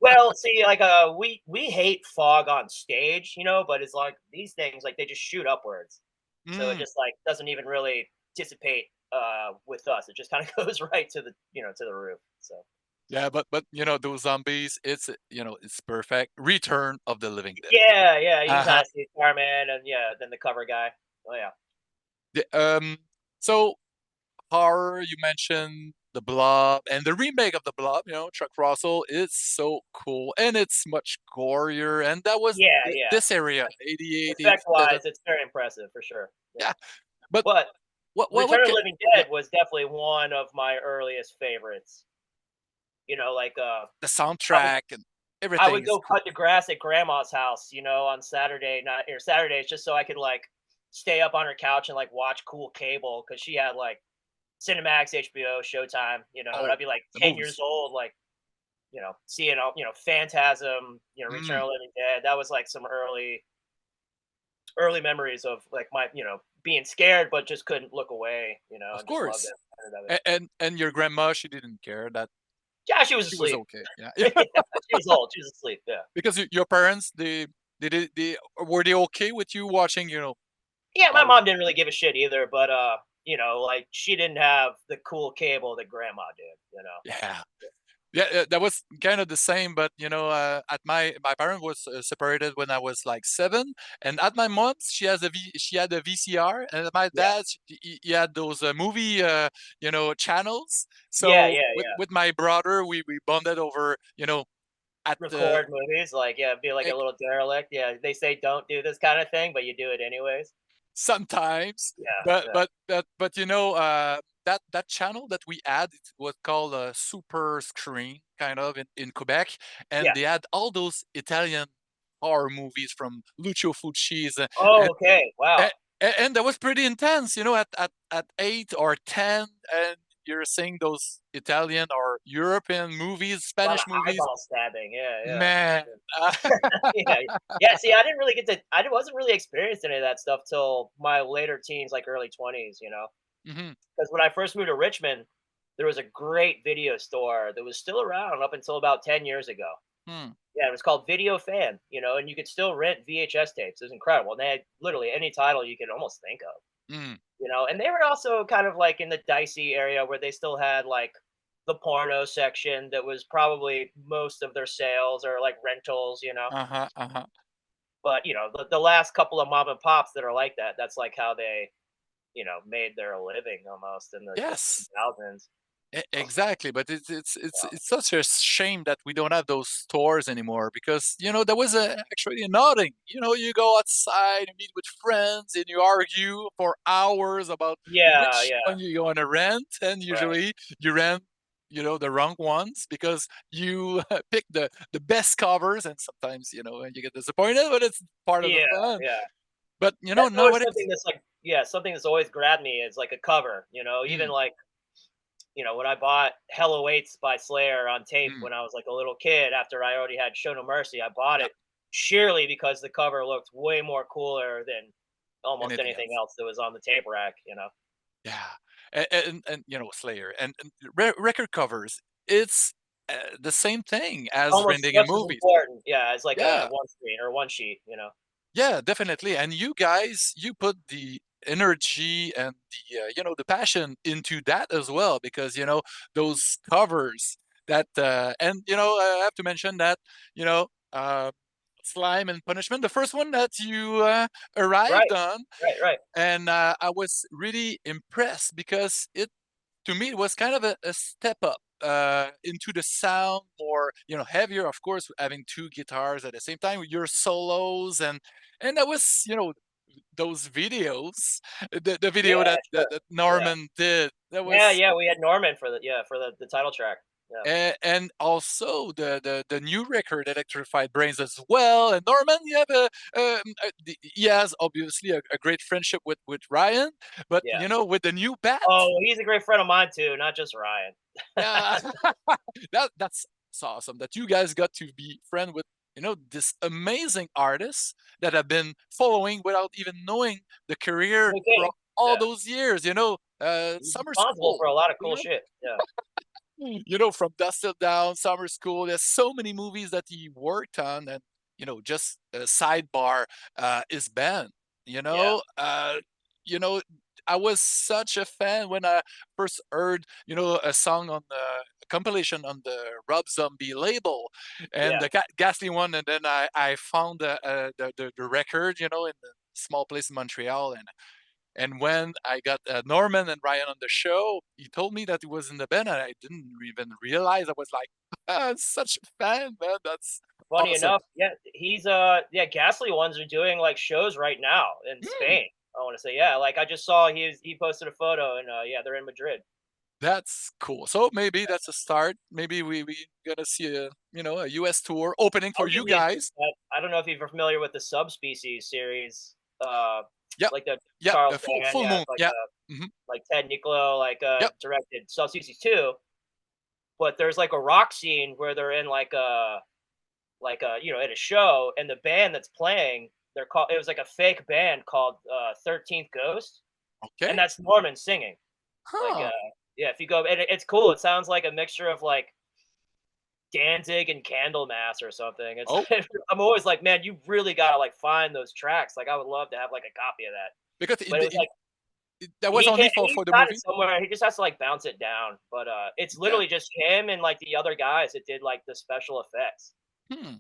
Well, see, like we hate fog on stage, but it's like these things like they just shoot upwards. So it Mm, just like doesn't even really dissipate with us. It just kind of goes right to the to the roof. So yeah, but those zombies, it's perfect. Return of the Living Dead. yeah, yeah, you can kind Uh-huh. of see Starman and yeah, then the cover guy. Oh yeah. The, so horror, you mentioned the Blob and the remake of the Blob. Chuck Russell is so cool and it's much gorier. And that was Yeah, yeah. this area, 88, Effect 87. wise, it's very impressive for sure. Yeah. Yeah, but But what Return of the can, Living yeah, Dead was definitely one of my earliest favorites. Like the I would soundtrack and I everything would is go cool. cut the grass at grandma's house, on Saturday night or Saturdays just so I could like stay up on her couch and like watch cool cable because she had like Cinemax, HBO, Showtime, and Oh, I'd be like the 10 years movies. old, like, seeing all, Phantasm, Return Mm, of the Living Dead. That was like some early memories of like my, being scared but just couldn't look away, of and just loved course. it. Of it. And your grandma, she didn't care that Yeah, she was she was asleep. okay. Yeah, Yeah, yeah. she was old. She was asleep. Yeah. Because your parents, they were they okay with you watching, Yeah, my all. mom didn't really give a shit either, but like she didn't have the cool cable that grandma did. Yeah. Yeah, that was kind of the same, but at my parent was separated when I was like 7, and at my mom's she had a VCR, and at my Yeah. dad's he had those movie channels. Yeah, So yeah, with yeah. with my brother, we bonded over at Record movies, like yeah, be like a eh, little derelict. Yeah, they say don't do this kind of thing, but you do it anyways. sometimes, Yeah, but yeah, but that channel that we had, it was called a super screen kind of in Quebec, and yeah. they had all those Italian horror movies from Lucio Fulci's, and Oh, okay. Wow. and, and that was pretty intense, at 8 or 10, and you're seeing those Italian or European movies, A lot of Spanish movies, eyeball stabbing. Yeah, yeah. man. Yeah, yeah. See, I didn't really get to. I wasn't really experienced any of that stuff till my later teens, like early 20s. Mhm. Because when I first moved to Richmond, there was a great video store that was still around up until about 10 years ago. Hmm. Yeah, it was called Video Fan, and you could still rent VHS tapes. It was incredible. And they had literally any title you could almost think of, Mm. and they were also kind of like in the dicey area where they still had like the porno section that was probably most of their sales or like rentals. Uh-huh, uh-huh. But, the last couple of mom and pops that are like that, that's like how they, made their living almost in the Yes. 2000s. Exactly, but Yeah. it's such a shame that we don't have those stores anymore because there was actually an outing. You go outside and meet with friends and you argue for hours about Yeah, which yeah, one you want to rent, and right. usually you rent the wrong ones because you pick the best covers, and sometimes you get disappointed, but it's part of the Yeah, fun. yeah. But That's always something nowadays. that's like yeah, something that's always grabbed me is like a cover, even Mm, like, when I bought Hell Awaits by Slayer on tape mm, when I was like a little kid after I already had Show No Mercy, I bought yeah, it sheerly because the cover looked way more cooler than almost anything anything else. else that was on the tape rack. Yeah, and Slayer and record covers. It's the same thing as Almost renting in just as movies. important, yeah, as like a Yeah, one screen or one sheet. yeah, definitely. And you guys, you put the energy and the passion into that as well because those covers that and I have to mention that you know Slime and Punishment, the first one that you arrived Right, on. right, right. And I was really impressed because to me, it was kind of a step up into the sound, more heavier. Of course, having two guitars at the same time with your solos, and that was those videos, the video Yeah, that sure. Yeah. Norman did. That Yeah, was yeah, we had Norman for the title track. Yeah. and also the new record, Electrified Brains, as well. And Norman, you have he has obviously a great friendship with Ryan, but Yeah. with the new band. Oh, he's a great friend of mine too, not just Ryan. Yeah, that's so awesome that you guys got to be friend with this amazing artist that have been following without even knowing the career Good for game. all Yeah. those years. He's Summer responsible school. for a lot of You cool know, shit. Yeah. from Dust Till Down, Summer School. There's so many movies that he worked on, and just a sidebar is band. You Yeah. know, uh, you know, I was such a fan when I first heard a song on the compilation on the Rob Zombie label, and Yeah. the Ghastly one, and then I found the record, in the small place in Montreal, and when I got Norman and Ryan on the show, he told me that he was in the band, and I didn't even realize. I was like, such a fan, man. That's Funny awesome. enough, yeah, he's yeah, Ghastly ones are doing like shows right now in Mm, Spain. I want to say, yeah, like I just saw he posted a photo and yeah, they're in Madrid. that's cool. So maybe that's a start. Maybe we gonna see a US tour opening I'll for give you you a guys. I don't know if you're familiar with the Subspecies series, Yep, like the yep. Charles A full Band, moon. Yeah. Hmm. like Ted Nicolo, like Yep. directed Subspecies 2, but there's like a rock scene where they're in like at a show and the band that's playing they're called it was like a fake band called 13th Ghost, and Okay. that's Norman singing. Like Huh. yeah, if you go and it's cool. It sounds like a mixture of like Danzig and Candlemass or something. It's Oh, I'm always like, man, you really gotta like find those tracks. Like I would love to have like a copy of that. because But it was like that was he only can't for he's the got it movie. somewhere. He just has to like bounce it down. But it's Yeah. literally just him and like the other guys that did like the special effects. Hmm.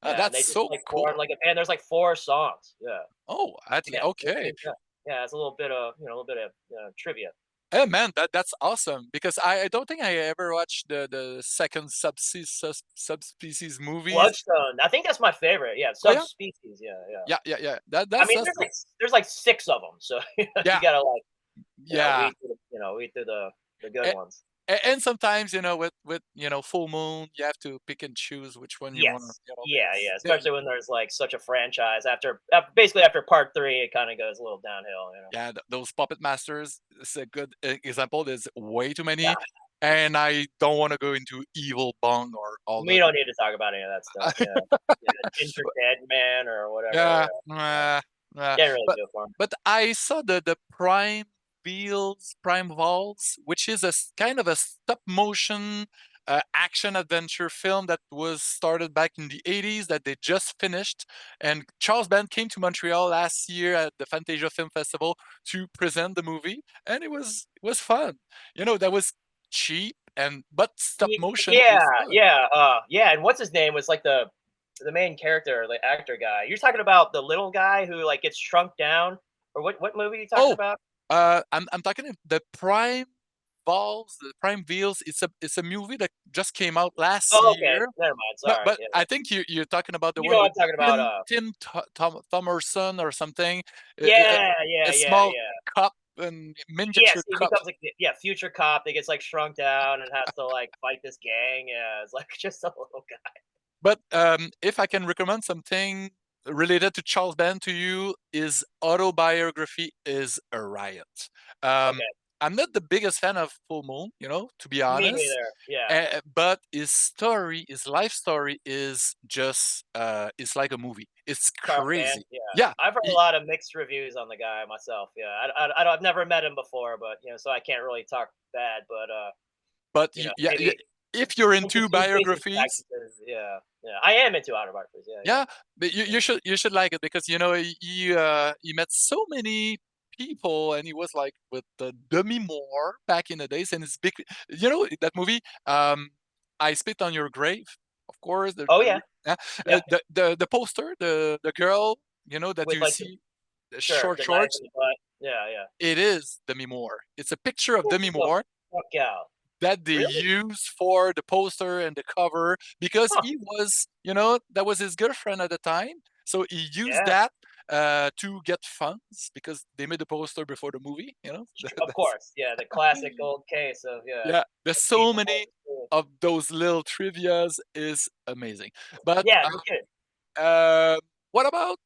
Yeah, and That's they just so like formed cool. like a band. There's like 4 songs. Yeah. Oh, Yeah, okay. yeah, yeah, it's a little bit of a little bit of trivia. Oh man, that's awesome because I don't think I ever watched the second subspecies movies. Bloodstone, I think that's my favorite. Yeah, Oh yeah, Subspecies. Yeah, yeah. yeah, yeah, yeah. I mean, That's there's like 6 of them, so you yeah, gotta like yeah. weed through the good And, ones. and sometimes with full moon, you have to pick and choose which one you want to. Yes. Yeah, yeah. The- Especially when there's like such a franchise after basically after part 3, it kind of goes a little downhill. yeah, those puppet masters is a good example. There's way too Yeah, many, and I don't want to go into evil bong or all we the. don't need to talk about any of that stuff. Yeah, yeah. Ginger Dead Man or whatever. Yeah, Yeah. Can't really but do it for 'em. I saw the Prime Vols, which is kind of a stop motion action adventure film that was started back in the 80s that they just finished. And Charles Band came to Montreal last year at the Fantasia Film Festival to present the movie, and it was fun. That was cheap, and but stop motion Yeah, is fun. yeah, yeah, and what's his name was like the main character, the actor guy. You're talking about the little guy who like gets shrunk down, or what movie are you talking Oh, about? I'm talking the Prime Valves, the Prime Wheels. It's a movie that just came out last Oh, okay, year. never mind. But Sorry. but Yeah, I think you're talking about the you know one what with I'm talking about. Tim Thomerson or something. Yeah, yeah, A yeah, small yeah. cup and miniature Yes, he cup. becomes like future cop that gets like shrunk down and has to like fight this gang. Yeah, it's like just a little guy. But if I can recommend something related to Charles Band to you, his autobiography is a riot. Um, Okay, I'm not the biggest fan of Full Moon, to be me honest. neither. Yeah, But his story, his life story, is just it's like a movie. It's Charles Band. crazy. Yeah, Yeah, I've heard a he- lot of mixed reviews on the guy myself. Yeah, I've never met him before, but so I can't really talk bad. But but yeah, maybe if you're into interesting business biographies, practices. Yeah, yeah, I am into autobiographies. Yeah, yeah, yeah, but you should like it because he met so many people and he was like with the Demi Moore back in the days and it's big. That movie, I Spit on Your Grave, of course. Oh yeah, Yeah, yeah. the poster, the girl, that With you like see, the sure, short the knife shorts. in the butt. Yeah, yeah. It is Demi Moore. It's a picture of Get Demi the Moore fuck out. that they Really? use for the poster and the cover because Huh. he was, that was his girlfriend at the time. So he used Yeah. that to get funds because they made the poster before the movie. Of That's, course, yeah, the classic old case of yeah. There's so people. many of those little trivias is amazing. But Yeah, no kidding. what about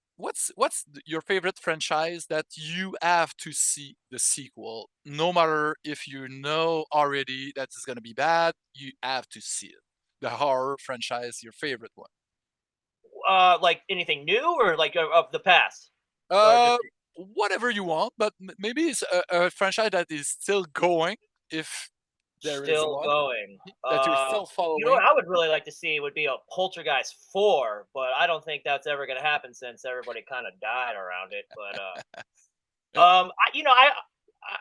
your favorite franchise that you have to see the sequel? No matter if you know already that it's gonna be bad, you have to see it. The horror franchise, your favorite one. Like anything new or like of the past, or Uh, just Whatever you want, but maybe it's a franchise that is still going, if there is still one going. that you're still What following. I would really like to see would be a Poltergeist 4, but I don't think that's ever going to happen since everybody kind of died around it. But Yeah,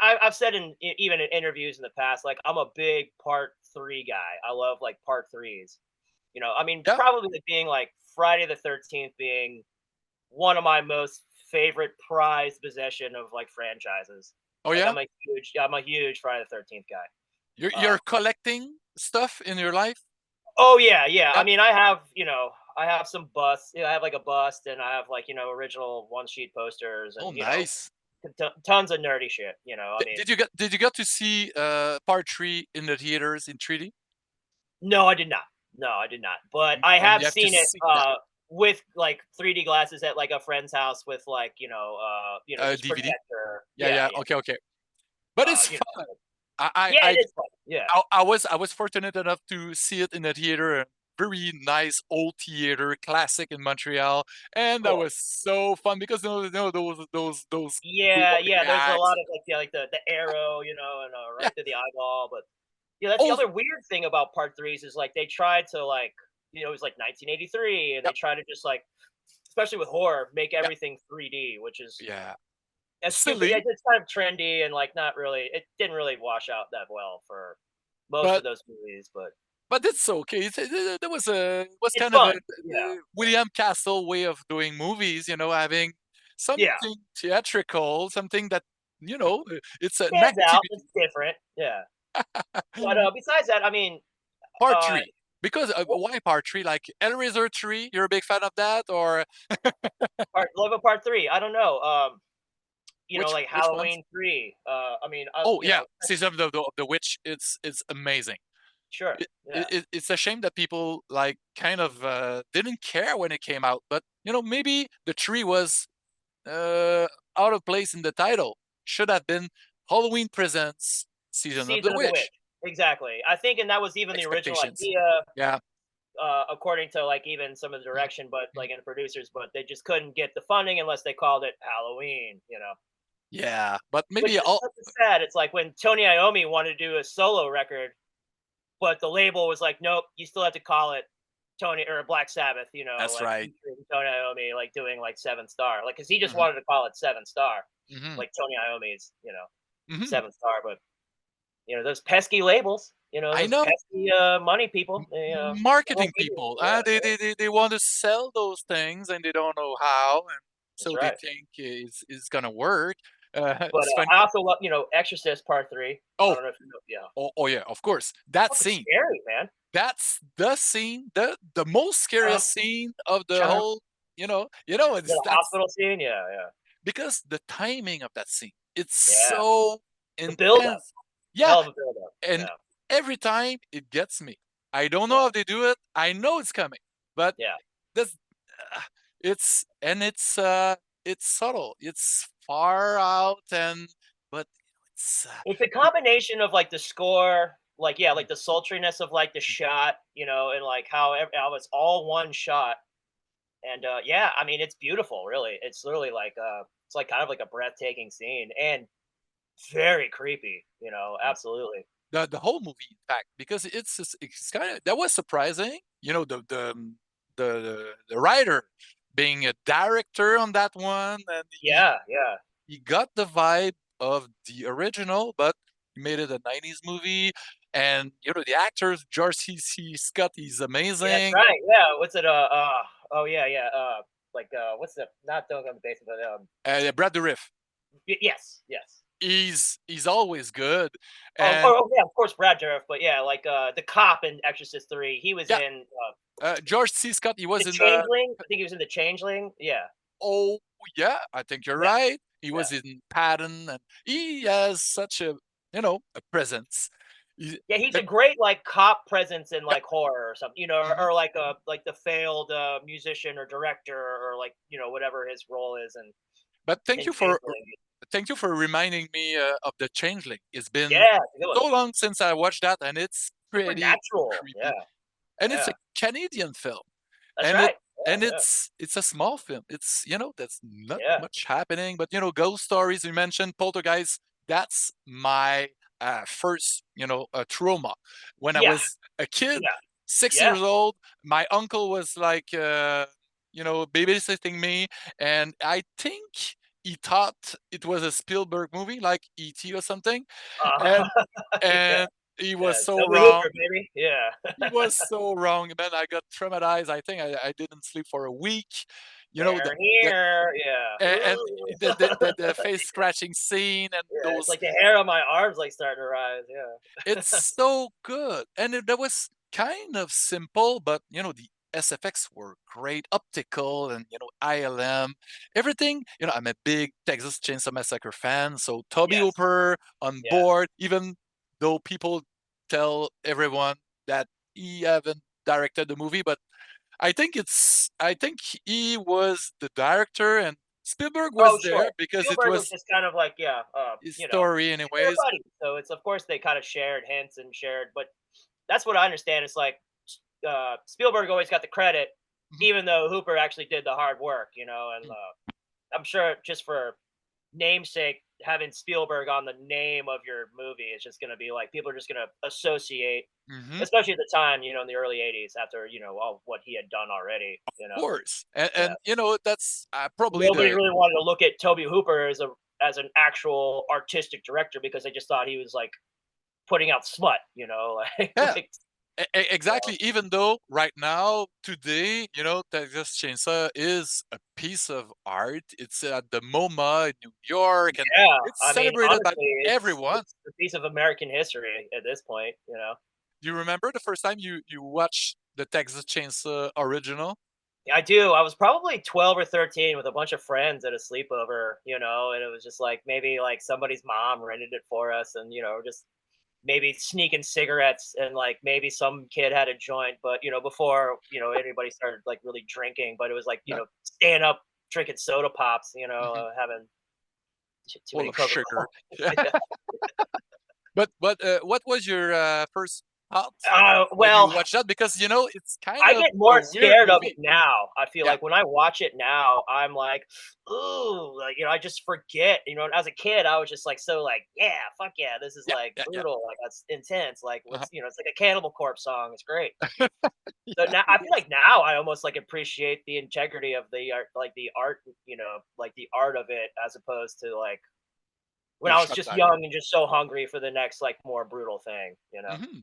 I've said even in interviews in the past, like I'm a big part 3 guy. I love like part 3s. I mean, yeah. probably being like Friday the 13th being one of my most favorite prized possession of like franchises. Oh Like yeah, I'm a huge Friday the 13th guy. you're collecting stuff in your life. Oh yeah, yeah. I Yeah. mean, I have some busts. I have like a bust, and I have like original one sheet posters, Oh, and nice. tons of nerdy shit. I mean, Did you get to see part three in the theaters in 3D? no, I did not. No, I did not. But I And have you have to seen it see that with like 3D glasses at like a friend's house with like just DVD. projector. Yeah, Yeah, yeah. yeah. Okay, okay. But it's You fun. know, I I yeah, it I is fun. Yeah. I was fortunate enough to see it in the theater, a very nice old theater, classic in Montreal, and that Cool. was so fun because those Yeah, glowing yeah. There's a acts. lot of like the arrow, and Yeah. right through the eyeball. But yeah, that's the Oh, other weird thing about part threes is like they tried to like it was like 1983, and yeah, they try to just like, especially with horror, make yeah, everything 3D, which is yeah. it's stupid. Yeah, Silly, it's kind of trendy and like not really. It didn't really wash out that well for most of but those movies, but it's okay. There was it's kind of a, fun. Yeah, William Castle way of doing movies. Having yeah. something theatrical, something that it's an Stands out. activity. It's different. Yeah, but besides that, I mean, Part uh, three, because why part three? Like Hellraiser 3, you're a big fan of that, or Love of Part Three. I don't know. Like which ones? Halloween 3. I mean, Oh yeah, Season of the Witch. It's amazing. sure. Yeah. It's a shame that people like kind of didn't care when it came out, but maybe the tree was out of place in the title. Should have been Halloween Presents Season of the Season of the Witch. Witch. Exactly. I think, and that was even the original Expectations. idea, Yeah, according to like even some of the mhm, direction, but mhm. like in the producers, but they just couldn't get the funding unless they called it Halloween. Yeah, but Which maybe is all. such a sad. It's like when Tony Iommi wanted to do a solo record, but the label was like, nope, you still have to call it Tony or Black Sabbath, That's like right. featuring Tony Iommi, like doing like Seven Star, like because he just Hmm. wanted to call it Seven Star, Hmm. like Tony Iommi's, Hmm. Seven Star, but those pesky labels, I those know. pesky money people, they won't Marketing give you. people. Yeah, They want to sell those things and they don't know how, and that's so they right. think it's gonna work. But It's funny. I also love, Exorcist Part 3. I Oh, don't know if you know. Yeah, oh, yeah, of course. That fucking scene. scary, man. That's the scene, the most Child, scariest scene of the child. whole. The That's hospital scene. Yeah, yeah, because the timing of that scene. It's yeah. so The build up, intense. Yeah, hell of a build up. and Yeah, every time it gets me. I don't know yeah, how they do it. I know it's coming, but yeah. this, uh, it's subtle. It's far out, but it's It's a combination of like the score, like yeah, like the sultriness of like the shot, and like how it's all one shot. And yeah, I mean it's beautiful, really. It's literally like it's like kind of like a breathtaking scene and very creepy, absolutely. the whole movie, in fact, because it's kind of that was surprising. The writer being a director on that one, and Yeah, yeah. he got the vibe of the original, but he made it a '90s movie. And the actors, George C. Scott, he's Yeah, that's amazing. right. Yeah, what's it oh yeah, yeah. Like what's the not Don't Go to the Basement, but Brad Dourif, yes, yes. he's always good. Oh, And oh, yeah, of course, Brad Dourif, but yeah, like the cop in Exorcist 3, he was yeah, in George C. Scott, he was the in Changeling. I think he was in the Changeling. Yeah, oh, yeah, I think you're yeah, right. He yeah. was in Patton, and he has such a presence. Yeah, he's a But great like cop presence in yeah, like horror or something, mhm. or like the failed musician or director or like whatever his role is But in Changeling. thank you for reminding me of the Changeling. It's been Yeah, it's a good one. so long since I watched that, and it's pretty Supernatural. Yeah, creepy. And it's yeah, a Canadian film, that's and it right. and Yeah, it's a small film. It's that's not yeah, much happening, but ghost stories you mentioned, poltergeist. That's my first trauma. When I yeah, was a kid, yeah, 6 years yeah. old, my uncle was like babysitting me, and I think he thought it was a Spielberg movie, like E.T. or something, Uh, and yeah, and he yeah. was so Toby wrong. Hooper, baby. Yeah. He was so wrong. And then I got traumatized. I think I didn't sleep for a week. You know, They're the here. Yeah. and Ooh. the face scratching scene and Yeah, it's those. like the hair on my arms like starting to rise. It's Yeah. so good. And that was kind of simple, but the SFX were great, optical and ILM, everything. I'm a big Texas Chainsaw Massacre fan, so Toby Yes. Hooper on Yeah. board, even though people tell everyone that he haven't directed the movie, but I think he was the director and Spielberg Oh, was sure. there because it Spielberg was was just kind of like, yeah, his story they're anyways. buddies. So it's of course they kind of shared hints and shared, but that's what I understand. It's like Spielberg always got the credit, Mhm. even though Hooper actually did the hard work, and I'm sure just for namesake, having Spielberg on the name of your movie is just going to be like people are just going to associate, Mhm. especially at the time, in the early '80s after all what he had done already. Course. Yeah. And that's probably Nobody the really wanted to look at Toby Hooper as an actual artistic director because they just thought he was like putting out smut, like yeah, so, exactly. Even though right now, today, Texas Chainsaw is a piece of art. It's at the MoMA in New York, and yeah. it's I mean, celebrated by honestly, everyone. it's a piece of American history at this point. Do you remember the first time you watched the Texas Chainsaw original? I do. I was probably 12 or 13 with a bunch of friends at a sleepover, and it was just like maybe like somebody's mom rented it for us and, just maybe sneaking cigarettes and like maybe some kid had a joint, but, before, anybody started like really drinking, but it was like, Yeah. staying up drinking soda pops, Mhm. having too Full many of sugar. Coca-Cola. Yeah. But what was your first thought when you Well, watched that? Because it's kind I of get a more weird scared of it movie. now. I feel Yeah. like when I watch it now, I'm like, ooh, like, I just forget. As a kid, I was just like, so like, yeah, fuck yeah, this is Yeah. like Yeah. Yeah. brutal, like that's intense. Like, Uh-huh. it's like a Cannibal Corpse song. It's great. So Yeah. now It I feel is. like now I almost like appreciate the integrity of the art, like the art, like the art of it, as opposed to like when The I was shot just value. young and just so hungry for the next like more brutal thing. Hmm.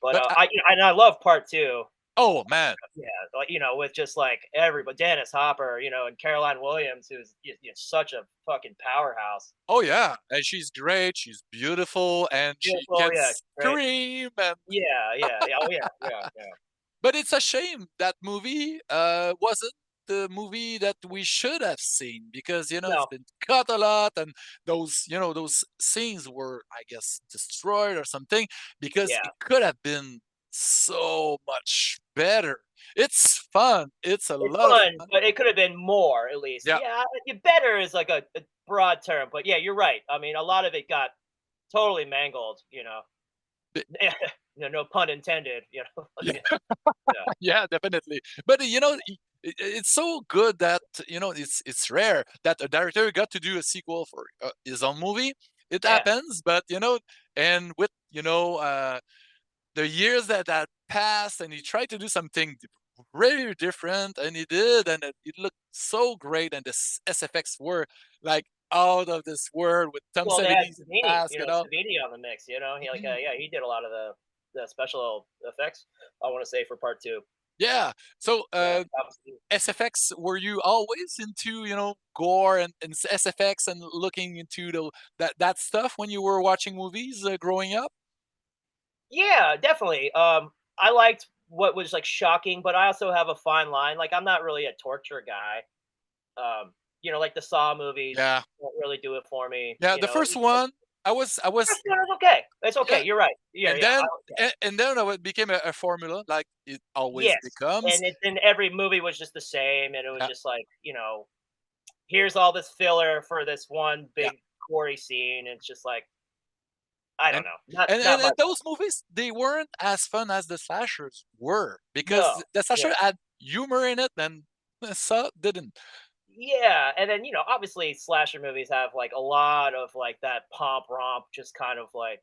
But But and I love part two. Oh man. Yeah, like, with just like everybody, Dennis Hopper, and Caroline Williams, who's such a fucking powerhouse. Oh yeah. And she's great. She's beautiful, and she Beautiful, can yeah, great. scream. And Yeah, yeah, yeah, oh yeah, yeah, yeah. but it's a shame that movie wasn't the movie that we should have seen, because it's No, been cut a lot, and those scenes were, I guess, destroyed or something, because yeah, it could have been so much better. It's fun. It's a it's lot of fun, fun. but it could have been more at least. Yeah. Yeah, better is like a broad term, but yeah, you're right. I mean, a lot of it got totally mangled. B- No pun intended. Yeah. Yeah, Yeah, definitely. But it's so good that it's rare that a director got to do a sequel for his own movie. It yeah. happens, but and with the years that passed, and he tried to do something really different, and he did, and it looked so great, and the SFX were like out of this world with Tom Well, they had Savini's in Savini, mask. Savini on the mix. He Mhm. yeah, he did a lot of the special effects. I want to say for part two. Yeah. So Yeah, obviously. SFX, were you always into gore and SFX, and looking into that stuff when you were watching movies growing up? Yeah, definitely. I liked what was like shocking, but I also have a fine line. Like, I'm not really a torture guy. Like the Saw movies Yeah. don't really do it for me. Yeah, the first one, I was First one is okay. It's yeah. okay. You're right. Yeah, And yeah, then yeah. and then it became a formula, like it always Yes, becomes. and every movie was just the same, and it was Yeah. just like, here's all this filler for this one Yeah. big gory scene. It's just like, I don't And know, not and not and, my and those movies, they weren't as fun as the slashers were, because no, the yeah. slasher had humor in it, and Saw didn't. Yeah, and then, obviously slasher movies have like a lot of like that pomp romp, just kind of like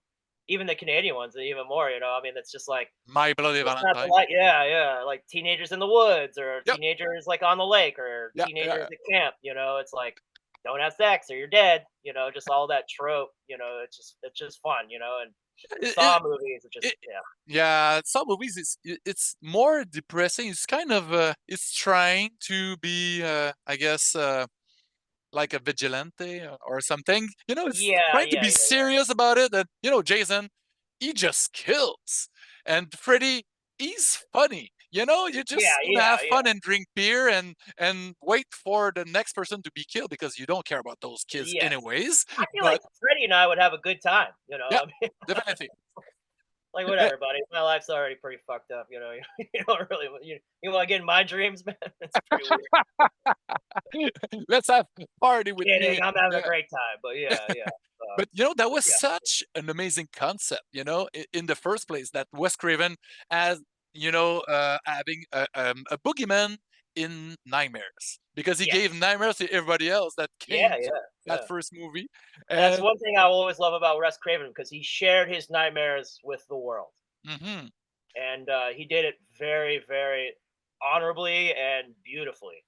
even the Canadian ones, even more. I mean, it's just like My Bloody it's not the Valentine. like, yeah, yeah, like teenagers in the woods or Yep. teenagers like on the lake or Yeah. Yeah. teenagers Yeah. at camp. It's like don't have sex or you're dead. Just all that trope. It's just fun. And the It, Saw it, movies are just it, yeah, yeah, some movies, it's more depressing. It's kind of it's trying to be, I guess, like a vigilante or something. It's yeah, trying to yeah, be yeah, yeah, serious about it. And Jason, he just kills, and Freddy, he's funny. You yeah, just wanna yeah, have yeah. fun and drink beer, and wait for the next person to be killed, because you don't care about those kids Yes, anyways. I feel like But Freddie and I would have a good time. yeah, I mean, definitely. like, whatever, buddy. My life's already pretty fucked up. You don't really you want to get in my dreams, man. It's pretty weird. Let's have a party with Kidding. me. I'm having a Yeah. great time, but yeah, yeah. But that was Yeah, such an amazing concept, in the first place, that Wes Craven, as having a boogeyman in nightmares, because he gave yes, nightmares to everybody else that yeah, came yeah, to that yeah. first movie. That's And one thing I will always love about Wes Craven because he shared his nightmares with the world, mhm. and he did it very, very honorably and beautifully.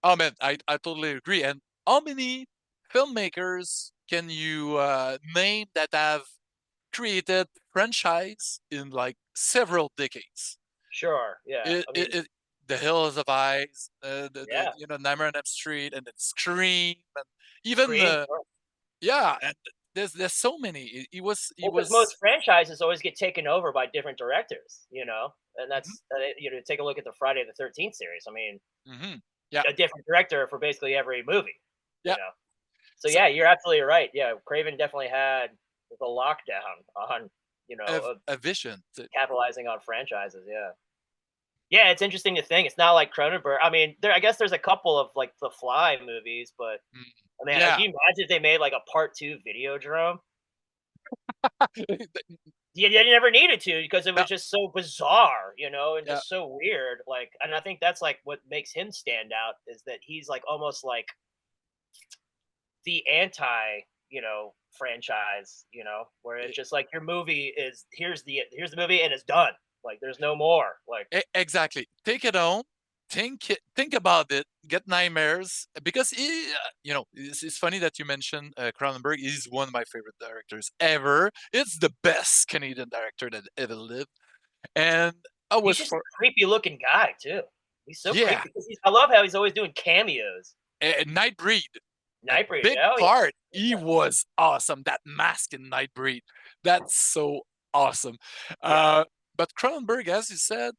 Oh man, I totally agree. And how many filmmakers can you name that have created franchise in like several decades? Sure. Yeah. It I it mean, it The Hills of Eyes, the yeah. Nightmare on Elm Street, and then Scream, and even Scream. Sure. yeah, and there's so many. He Well, because most was franchises always get taken over by different directors, and mhm, that's take a look at the Friday the 13th series. I mean, mhm. Yeah, a different director for basically every movie, you yeah. know. So So yeah, you're absolutely right. Yeah, Craven definitely had the lockdown on of a vision. capitalizing on franchises. Yeah, yeah. It's interesting to think it's not like Cronenberg. I mean, I guess there's a couple of like the Fly movies, but Mm, man, yeah. can you imagine if they made like a part two Videodrome? Yeah, they never needed to because it Yeah, was just so bizarre, and yeah. just so weird. Like, and I think that's like what makes him stand out is that he's like almost like the anti, franchise, where it's just like your movie is here's the movie and it's done. Like, there's no more. Like, Exactly. Take it home. Think about it. Get nightmares, because it's funny that you mentioned Cronenberg. He's one of my favorite directors ever. It's the best Canadian director that ever lived. And I He's was just a for creepy looking guy too. He's so creepy yeah. because I love how he's always doing cameos. Nightbreed, a Nightbreed, big oh yeah, part. He was awesome. That mask in Nightbreed, that's so awesome. yeah, Uh, but Cronenberg, as you said,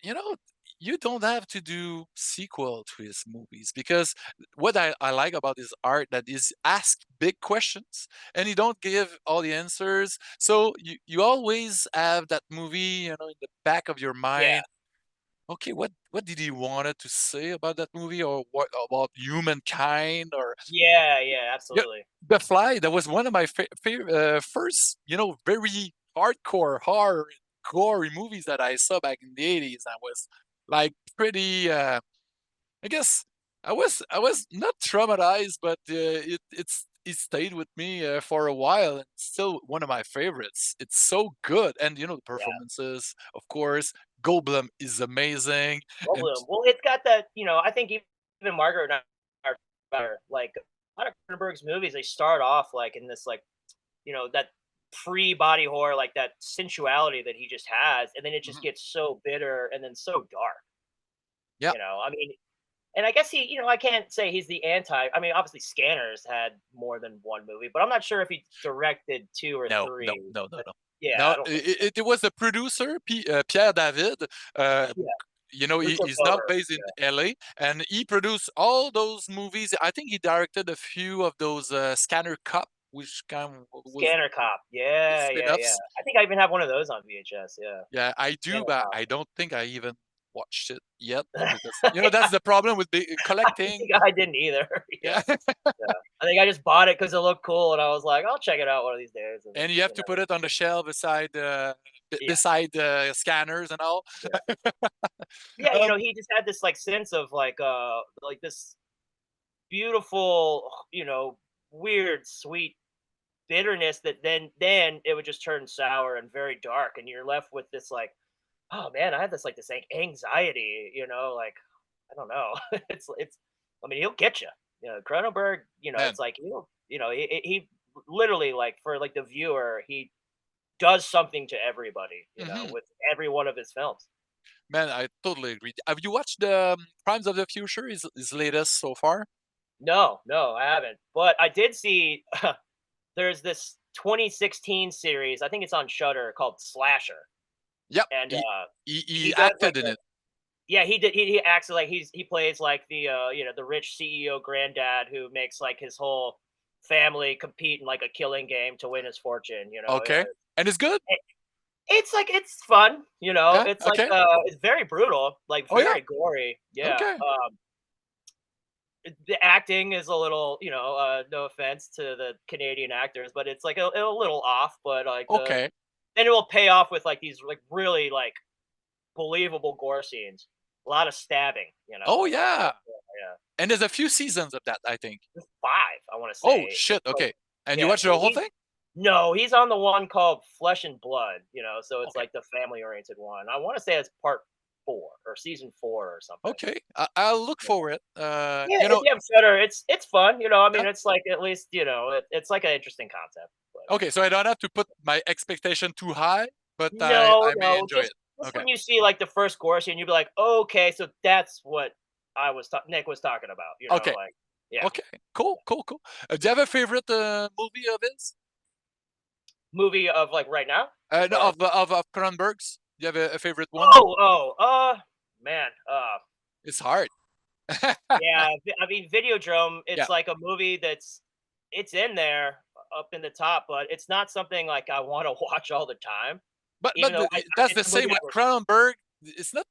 you know, you don't have to do sequel to his movies because what I like about his art that is ask big questions and you don't give all the answers. So you always have that movie, in the back of your yeah, mind. Okay, what did he wanted to say about that movie, or what about humankind, or yeah, yeah, absolutely. The Fly. That was one of my first, very hardcore horror, gory movies that I saw back in the 80s. I was like pretty. I guess I was not traumatized, but it stayed with me for a while, and it's still one of my favorites. It's so good, and the Yeah, performances, of course. Goldblum is amazing, and Goldblum. Well, it's got that. I think even Margaret and I are better. Like a lot of Cronenberg's movies, they start off like in this like that pre-body horror, like that sensuality that he just has, and then it just mhm, gets so bitter and then so dark. yeah, I mean, and I guess I can't say he's the anti. I mean, obviously, Scanners had more than one movie, but I'm not sure if he directed two or no, no, three. no, no, But no, yeah, no. I don't think so. It was the producer, Pierre David. Uh, Yeah, who took he's now over? based in LA, and he produced all those movies. I think he directed a few of those Scanner Cup, which kind of was Scanner Cop. the Yeah. spin-offs. I think I even have one of those on VHS. Yeah, Yeah, I do, Scanner but Cop. I don't think I even watched it yet because that's the problem with I collecting. think I didn't either. Yeah, Yeah, yeah. I think I just bought it because it looked cool, and I was like, I'll check it out one of these days. And then, and you have to put it on the shelf yeah, beside scanners and all. yeah, yeah. Um, He just had this like sense of like this beautiful, weird, sweet bitterness that then it would just turn sour and very dark, and you're left with this like, oh man, I had this anxiety, like I don't know. it's I mean, he'll get you. Cronenberg, man, it's like he literally like for like the viewer, he does something to everybody, mhm. with every one of his films. Man, I totally agree. Have you watched the Crimes of the Future? His latest so far? No, no, I haven't. But I did see there's this 2016 series, I think it's on Shutter, called Slasher. Yep, And he he does like acted in it. yeah, he did. He acts like he plays like the rich CEO granddad who makes like his whole family compete in like a killing game to win his fortune. Okay, and it's good. It- it's like it's fun. Yeah. It's like Okay. it's very brutal, like Oh yeah. very gory. Yeah. Okay. The acting is a little, no offense to the Canadian actors, but it's like a little off. But like Okay. then it will pay off with like these like really like believable gore scenes. A lot of stabbing, Oh like yeah. yeah. And there's a few seasons of that, I think. There's 5, I wanna Oh say. shit. It's like Okay. And you yeah, watched the whole he's thing? no, he's on the one called Flesh and Blood, so it's Okay. like the family-oriented one. I wanna say it's part 4 or season 4 or something. Okay. I'll look Yeah. for it. Yeah, if you have Shudder, it's fun, I Yeah. mean, it's like at least, it's like an interesting concept, but Okay. So I don't have to put my expectation too high, but no, I may no, enjoy it. just Okay. when you see, like, the first gore scene, you'll be like, "Okay, so that's what Nick was talking about," Okay. like yeah. Okay. Cool. Cool. Cool. Do you have a favorite movie of his? Movie of, like, right now? No, Or of Cronenberg's. Do you have a favorite one? man, It's hard. yeah, I mean, Videodrome, Yeah. it's like a movie it's in there up in the top, but it's not something like I wanna watch all the time, But even though that's it's the a movie same with I Cronenberg. It's not.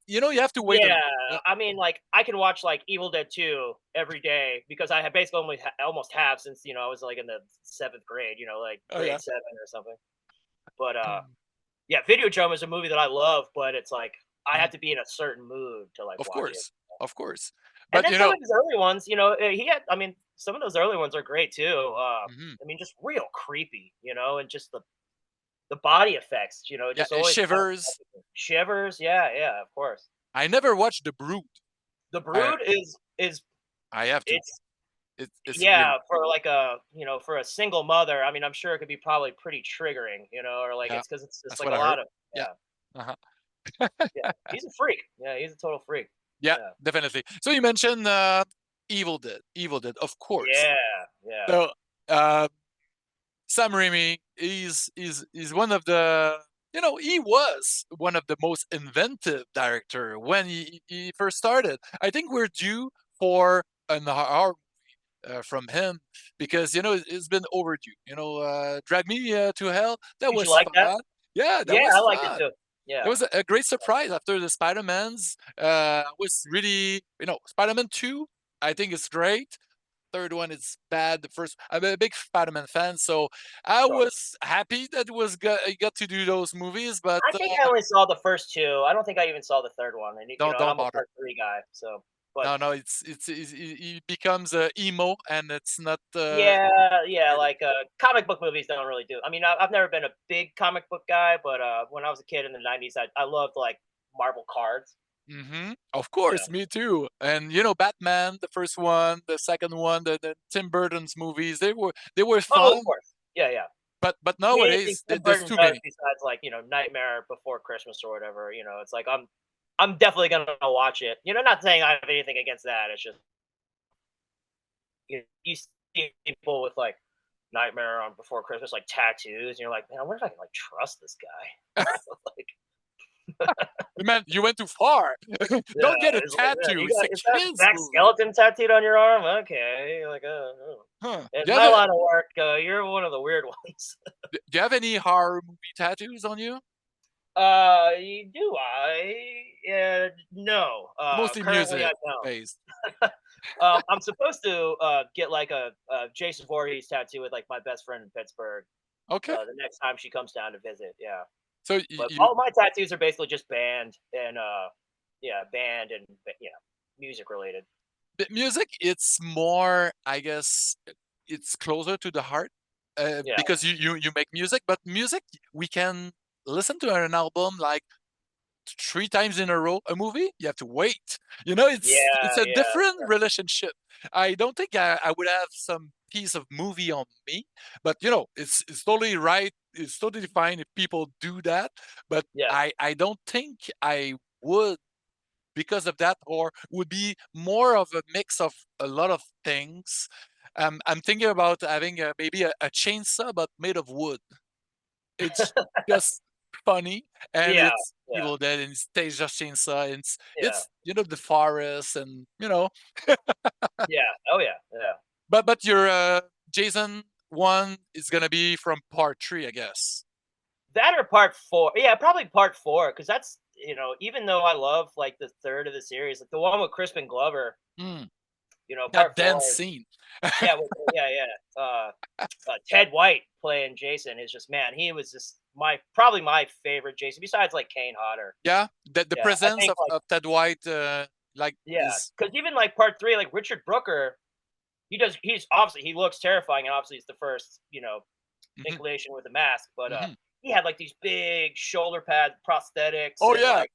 You have to wait a yeah, little. Yeah. I mean, like, I can watch, like, Evil Dead 2 every day because I have basically almost have since, I was, like, in the 7th grade, like, Oh grade yeah. 7 or something. But, yeah, Videodrome is a movie that I love, but it's like, I have Mhm. to be in a certain mood to, like, Of watch it. course, of course. And But then some of his early ones, I mean, some of those early ones are great too. mhm. I mean, just real creepy, and just the body effects, Yeah, just always kind of Shivers. shivers. Yeah, yeah, of course. I never watched The Brood. The I Brood is I have to. it's It's really yeah for like for a single mother. I mean, I'm sure it could be probably pretty triggering, or like yeah. it's because it's just That's like what a I heard. lot of Yeah. yeah. Uh-huh. Yeah, he's a freak. Yeah, he's a total freak. Yeah, Yeah. definitely. So you mentioned Evil Dead. Evil Dead, of course. Yeah, yeah. So uh, Sam Raimi is one of the, he was one of the most inventive director when he first started. I think we're due for an horror from him because it's been overdue. Drag Me to Hell. That Did you was like that? fun. Yeah, that Yeah, was I liked it fun. too. It Yeah. was a great surprise after the Spider-Man's. Was really, Spider-Man 2, I think it's great. Third one is bad. The first, I'm a big Spider-Man fan, so I Sure. was happy that I got to do those movies, but I think I only saw the first 2. I don't think I even saw the 3rd one, and, and don't I'm a bother. part 3 guy, so but No, no, it becomes emo, and it's not yeah, yeah, worth it. like, comic book movies don't really do I mean, I've never been a big comic book guy, but, when I was a kid in the '90s, I loved, like, Marvel cards. Of Yeah. course, me too. And Batman, the first one, the second one, the Tim Burton's movies, they were Oh, of fun, course. Yeah, yeah. but I mean, anything nowadays Tim there's Burton too does many. besides, like, Nightmare Before Christmas or whatever, it's like I'm definitely gonna watch it. Not saying I have anything against that, it's just you see people with, like, Nightmare on Before Christmas, like, tattoos, and you're like, "Man, I wonder if I can, like, trust this guy." Like, Man, you went too far. yeah, Don't get a it's like, "Yeah, tattoo. you It's got a is that kids Zach movie. Skeleton tattooed on your arm? Okay." Like, oh. Huh? In Do you have my line of work, you're one of the weird ones. do you have any horror movie tattoos on you? Do I? No. Mostly Currently, I music don't. based. I'm supposed to get like a Jason Voorhees tattoo with like my best friend in Pittsburgh Okay. the next time she comes down to visit. Yeah, So but all my tattoos are basically just band and yeah, band and music related. the music, it's more, I guess, it's closer to the heart Yeah, because you make music, but music we can listen to an album like three times in a row. A movie, you have to wait. It's yeah, a yeah, different relationship. I don't think I would have some piece of movie on me, but it's totally right. It's totally fine if people do that, but yeah. I don't think I would because of that, or would be more of a mix of a lot of things. I'm thinking about having maybe a chainsaw but made of wood. It's just funny, and Yeah, it's yeah, Evil Dead, and it's Texas Chainsaw, and yeah, it's the forest, and yeah. Oh yeah, yeah. but your Jason one is gonna be from part three, I guess. That or part 4. Yeah, probably part 4 because that's even though I love like the third of the series, like the one with Crispin Glover, Mm, that part dance 4 is scene. yeah, yeah, yeah. Ted White playing Jason is just man, he was just probably my favorite Jason besides like Kane Hodder. Yeah, the Yeah, I presence think like of Ted White like yeah, is. because even like part 3, like Richard Brooker, he's obviously he looks terrifying and obviously it's the first Mhm, inclination with the mask, but mhm. he had like these big shoulder pad prosthetics Oh and yeah, like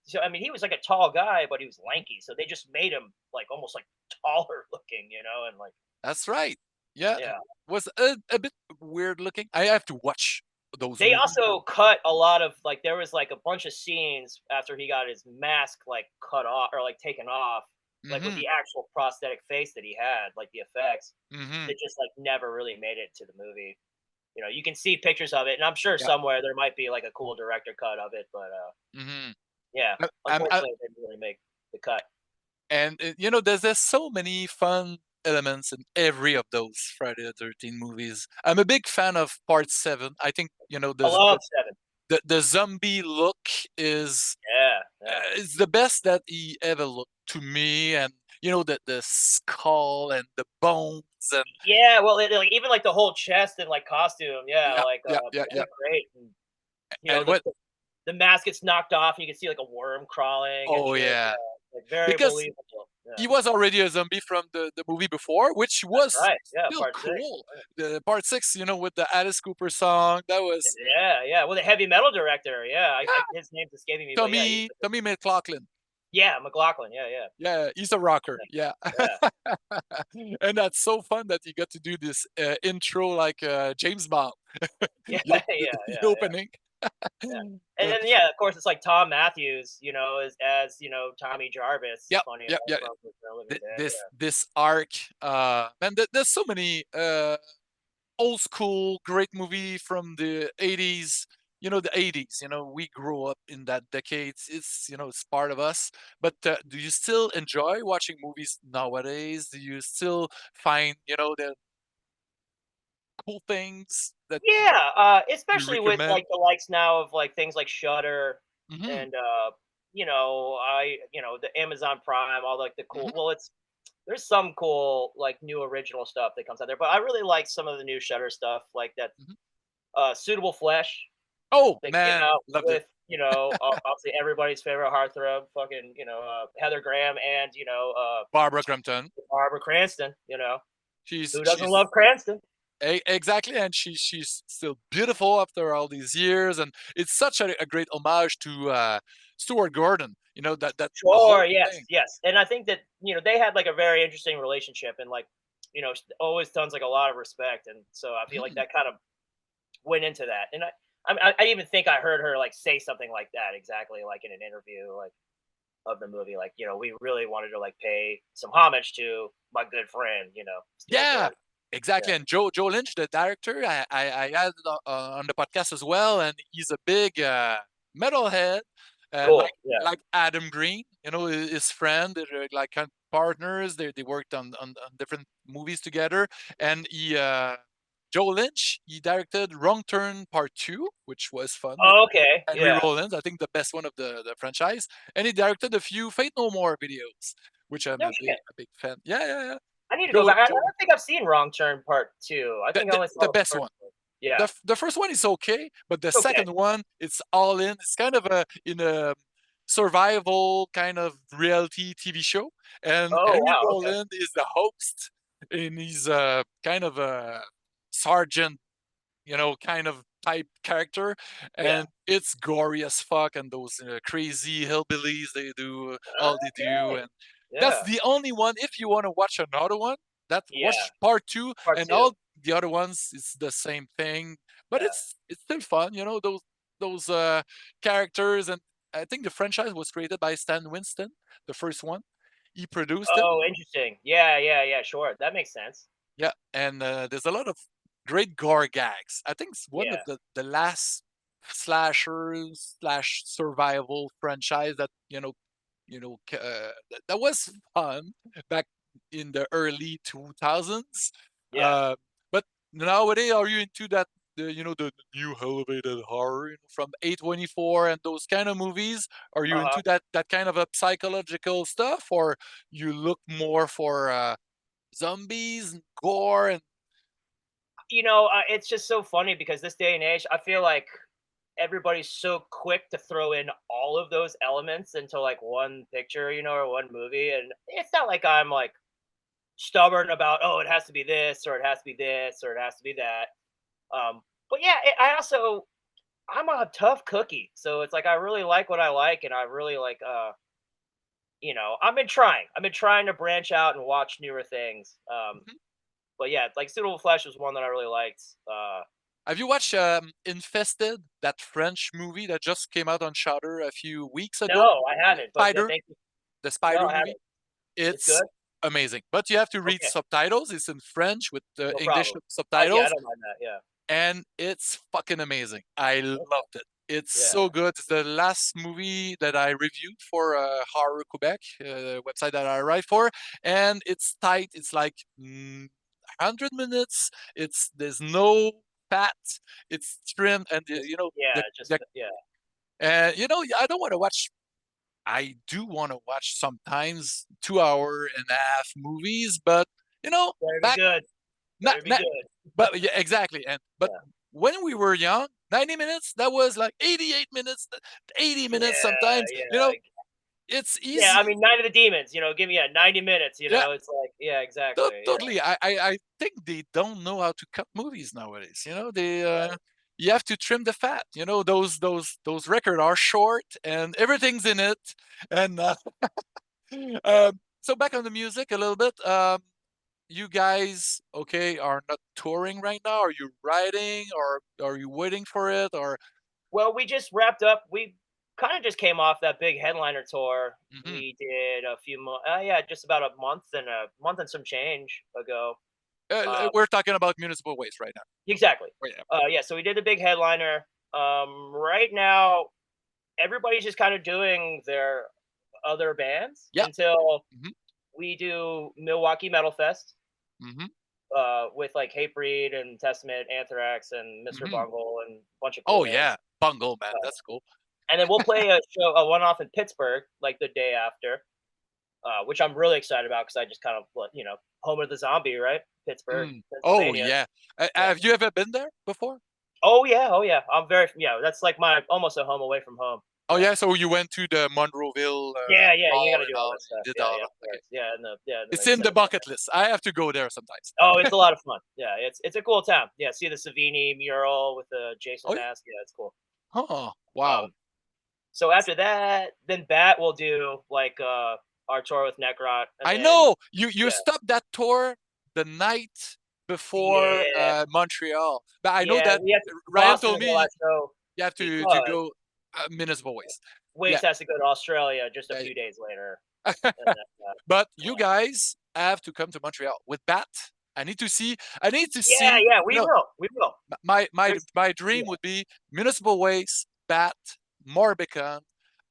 so I mean he was like a tall guy, but he was lanky, so they just made him like almost like taller looking, and like that's right. Yeah, it yeah. was a bit weird looking. I have to watch those They movies. also cut a lot of like there was like a bunch of scenes after he got his mask like cut off or like taken off, like with Hmm. the actual prosthetic face that he had, like the effects Hmm. that just like never really made it to the movie. You can see pictures of it, and I'm sure Yeah. somewhere there might be like a cool director cut of it, but Hmm. yeah, I, unfortunately, it didn't really make the cut. and there's so many fun elements in every of those Friday the 13th movies. I'm a big fan of Part Seven. I think I love Seven. the zombie look Yeah, yeah, is the best that he ever looked to me, and the skull and the bones and yeah. Well, like even like the whole chest and like costume, yeah, yeah, like yeah, yeah, it yeah. looked great. And, And the what? the mask gets knocked off, and you can see like a worm crawling and Oh shit. yeah, Yeah, like very because believable. Yeah, he was already a zombie from the movie before, which that's was right. Yeah, still part 6. cool. The part six, with the Alice Cooper song, that was Yeah, yeah. Well, the heavy metal director. Yeah, yeah, his name's escaping me, but yeah, Tommy McLaughlin. yeah, McLaughlin. Yeah, yeah, Yeah, he's a rocker. Yeah, yeah, and that's so fun that you got to do this intro like James Bond. yeah, the, yeah, the, yeah, the yeah. opening. And Uh, then yeah, of course, it's like Tom Matthews, as Tommy Jarvis. yep, Funny yep, enough yep. from the Living Dead. This arc, man, there's so many old school great movie from the 80s. The 80s, we grew up in that decade. It's part of us. But do you still enjoy watching movies nowadays? Do you still find, the cool things that Yeah, you especially with recommend? like the likes now of like things like Shutter Hmm. and the Amazon Prime, all like the cool. Hmm. Well, there's some cool like new original stuff that comes out there, but I really like some of the new Shutter stuff, like that Hmm. Suitable Flesh Oh that came man, out loved it. with obviously everybody's favorite heartthrob, fucking Heather Graham and Barbara Crampton. Barbara Cranston. She's Who doesn't she's love Cranston? exactly, and she's still beautiful after all these years, and it's such a great homage to Stuart Gordon. That the Sure, whole yes, thing. yes, and I think that they had like a very interesting relationship, and like always tons like a lot of respect, and so I feel like Mhm. that kind of went into that, and I even think I heard her like say something like that exactly like in an interview like of the movie, like we really wanted to like pay some homage to my good friend, Stuart Yeah, Gordon. exactly. Yeah, And Joe Lynch, the director, I had on the podcast as well, and he's a big metalhead, like cool. Yeah. Adam Green. His friend, they're like kind of partners. They worked on different movies together, and Joe Lynch, he directed Wrong Turn Part Two, which was fun with Oh, okay. Henry Yeah. Rollins. I think the best one of the franchise, and he directed a few Fate No More videos, which I'm No shit. a big fan. Yeah, yeah, yeah. I need to go Joe back. I Joe don't think I've seen Wrong Turn Part Two. I the, think I the, only the saw the best first one. one. Yeah. The first one is okay, but the It's okay. second one, it's all in. It's kind of in a survival kind of reality TV show, and Oh Henry wow. Okay. Rollins is the host, and he's kind of a sergeant, kind of type character, Yeah. and it's gory as fuck, and those crazy hillbillies, they do all they do, Okay. and that's Yeah. the only one. If you want to watch another one, that Yeah. watch part two, Part and two. all the other ones, it's the same thing, but Yeah. it's still fun, those characters, and I think the franchise was created by Stan Winston, the first one. He produced it. Oh, interesting. Yeah. Yeah. Yeah. Sure. That makes sense. Yeah, and there's a lot of great gore gags. I think it's one of Yeah. the last slashers slash survival franchise that that was fun back in the early 2000s. Yeah. Uh, but nowadays, are you into that? The new elevated horror, from A24 and those kind of movies? Are you Uh huh. into that kind of a psychological stuff, or you look more for zombies and gore and It's just so funny because this day and age, I feel like everybody's so quick to throw in all of those elements into like one picture, or one movie, and it's not like I'm like stubborn about it has to be this or it has to be this or it has to be that. But yeah, I'm a tough cookie, so it's like I really like what I like, and I really like I've been trying to branch out and watch newer things. Mhm. But yeah, like Suitable Flesh was one that I really liked. Have you watched Infested, that French movie that just came out on Shudder a few weeks ago? No, I haven't, but Spider, thank you. the No, Spider I movie. haven't. It's It's good. amazing, but you have to read Okay, subtitles. It's in French with the no English problem. Yeah, I subtitles, don't mind that. Yeah. and it's fucking amazing. I Okay. loved it. It's Yeah. so good. It's the last movie that I reviewed for Horror Quebec, website that I write for, and it's tight. It's like 100 minutes. There's no fat. It's trimmed, and Just yeah, just yeah. I don't want to watch. I do want to watch sometimes 2 hour and a half movies, but Better be back good. not, Better be not good. but yeah, exactly. And but Yeah. when we were young, 90 minutes, that was like 88 minutes, 80 minutes Yeah, sometimes. yeah. It's Yeah, I easy. mean, Night of the Demons, give me 90 minutes, Yeah, it's like yeah, exactly. Yeah, totally. I think they don't know how to cut movies nowadays. They right. you have to trim the fat. Those records are short and everything's in it. And Yeah. so back on the music a little bit. You guys, okay, are not touring right now? Are you writing, or are you waiting for it? Or Well, we just wrapped up. We kind of just came off that big headliner tour. Hmm. We did a few months, yeah, just about a month and some change ago. We're talking about Municipal Waste right now. Exactly. Oh, yeah. Yeah, so we did the big headliner. Right now, everybody's just kind of doing their other bands Yeah. until Hmm. we do Milwaukee Metal Fest Hmm. with like Hatebreed and Testament, Anthrax, and Mr. Hmm. Bungle and a bunch of cool Oh bands. yeah, Bungle, man, Uh, that's cool. and then we'll play a one-off in Pittsburgh like the day after, which I'm really excited about because I just kind of home of the zombie, right? Pittsburgh, Mm. Oh Pennsylvania. yeah. Yeah. Have you ever been there before? Oh yeah, oh yeah. I'm very That's like my almost a home away from home. Oh Yeah. yeah, so you went to the Monroeville Yeah, yeah, you mall gotta and do all all, that you stuff. did Yeah, all yeah, that. of Okay. course. Yeah, in the It's in the Civic bucket Center. list. I have to go there sometimes. Oh, it's a lot of fun. Yeah, it's a cool town. Yeah, see the Savini mural with the Jason Oh yeah. mask. Yeah, it's cool. Oh, wow. Um, so after that, then Bat will do like our tour with Necrot, and I then know you yeah, stopped that tour the night before yeah, Montreal. But I know yeah. that We have to Ryan Boston told is our me last show you have to because go Municipal Waste. Yeah. Waste has to go to Australia just a Yeah. few days later, Yeah. and then But you guys have to come to Montreal with Bat. I need to see. I need to yeah, see. yeah, You know, we will. There's my yeah. dream would be Municipal Waste, Bat, Morbicon,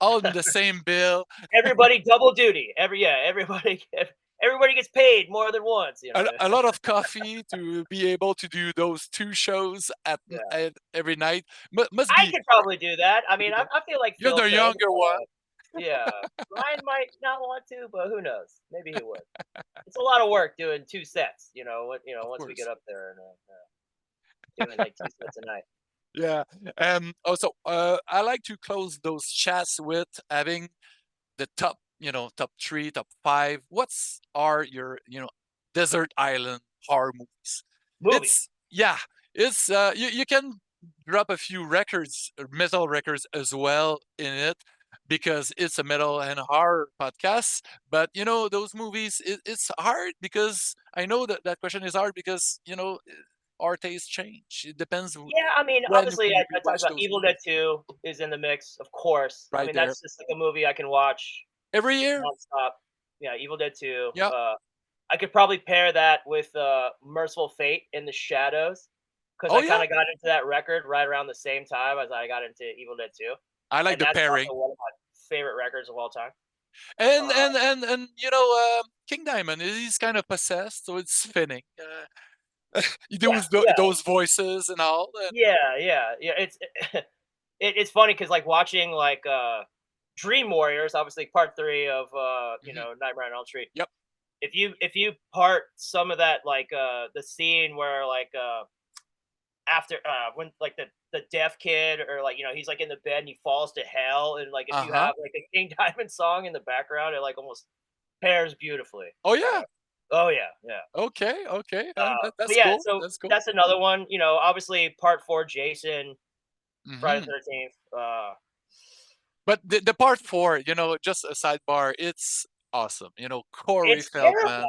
all in the same bill. Everybody double duty. Everybody gets paid more than once. A lot of coffee to be able to do those two shows Yeah. at every night. Must I be could hard probably do that. I to mean, do I, that. I feel like You're Phil the could. younger one. Yeah, Ryan might not want to, but who knows? Maybe he would. It's a lot of work doing two sets. Of Once we get course. up there and doing like two sets a night. Yeah. Also, I like to close those chats with having the top, top three, top five. What's are your, desert island horror movies? Movies. It's you can drop a few records, metal records as well in it because it's a metal and horror podcast. But those movies, it's hard because I know that that question is hard because our tastes change. It depends Yeah, I mean, when obviously, we I talked watch about those Evil Dead movies. 2 is in the mix, of course. I Right mean, there that's just like a movie I can watch every year. nonstop. Yeah, Evil Dead 2. Yeah. I could probably pair that with Merciful Fate in the Shadows because Oh I yeah. kind of got into that record right around the same time as I got into Evil Dead 2, I like and the that's pairing. also one of my favorite records of all time. And Uh, and and and King Diamond, he's kind of possessed, so it's fitting. You do yeah, yeah, those voices and all. And, yeah. It's funny because like watching like Dream Warriors, obviously part 3 of mhm. Nightmare on Elm Street. Yep. If you part some of that like the scene where like after when like the deaf kid or like he's like in the bed and he falls to hell, and like if Uh you huh. have like a King Diamond song in the background, it like almost pairs beautifully. Oh yeah. Oh yeah, yeah. Okay. Okay. But That's yeah, cool. so That's cool. that's another one. Obviously part 4, Jason, Friday Hmm. the 13th. But the part four, just a sidebar, it's awesome. Corey It's Feldman. terrifying.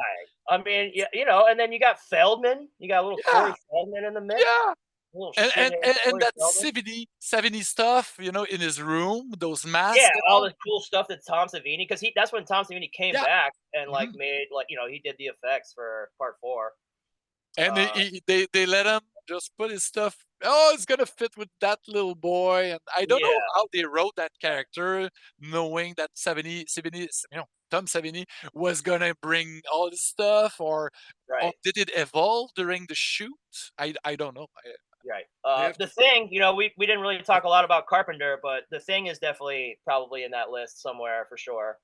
I mean, yeah, and then you got Feldman. You got a little Yeah. Corey Feldman in the mix. Yeah. A little And and shithead and, and Corey that Feldman. 70 stuff, in his room, those Yeah, masks and all all. the cool stuff that Tom Savini, because that's when Tom Savini came Yeah. back and like Mhm. made like he did the effects for part 4. And Uh, they let him just put his stuff. Oh, it's gonna fit with that little boy, and I don't know yeah, how they wrote that character, knowing that 70, Tom Savini was gonna bring all this stuff, or right, did it evolve during the shoot? I don't know. right. I have The to. Thing, we didn't really talk a lot about Carpenter, but The Thing is definitely probably in that list somewhere for sure.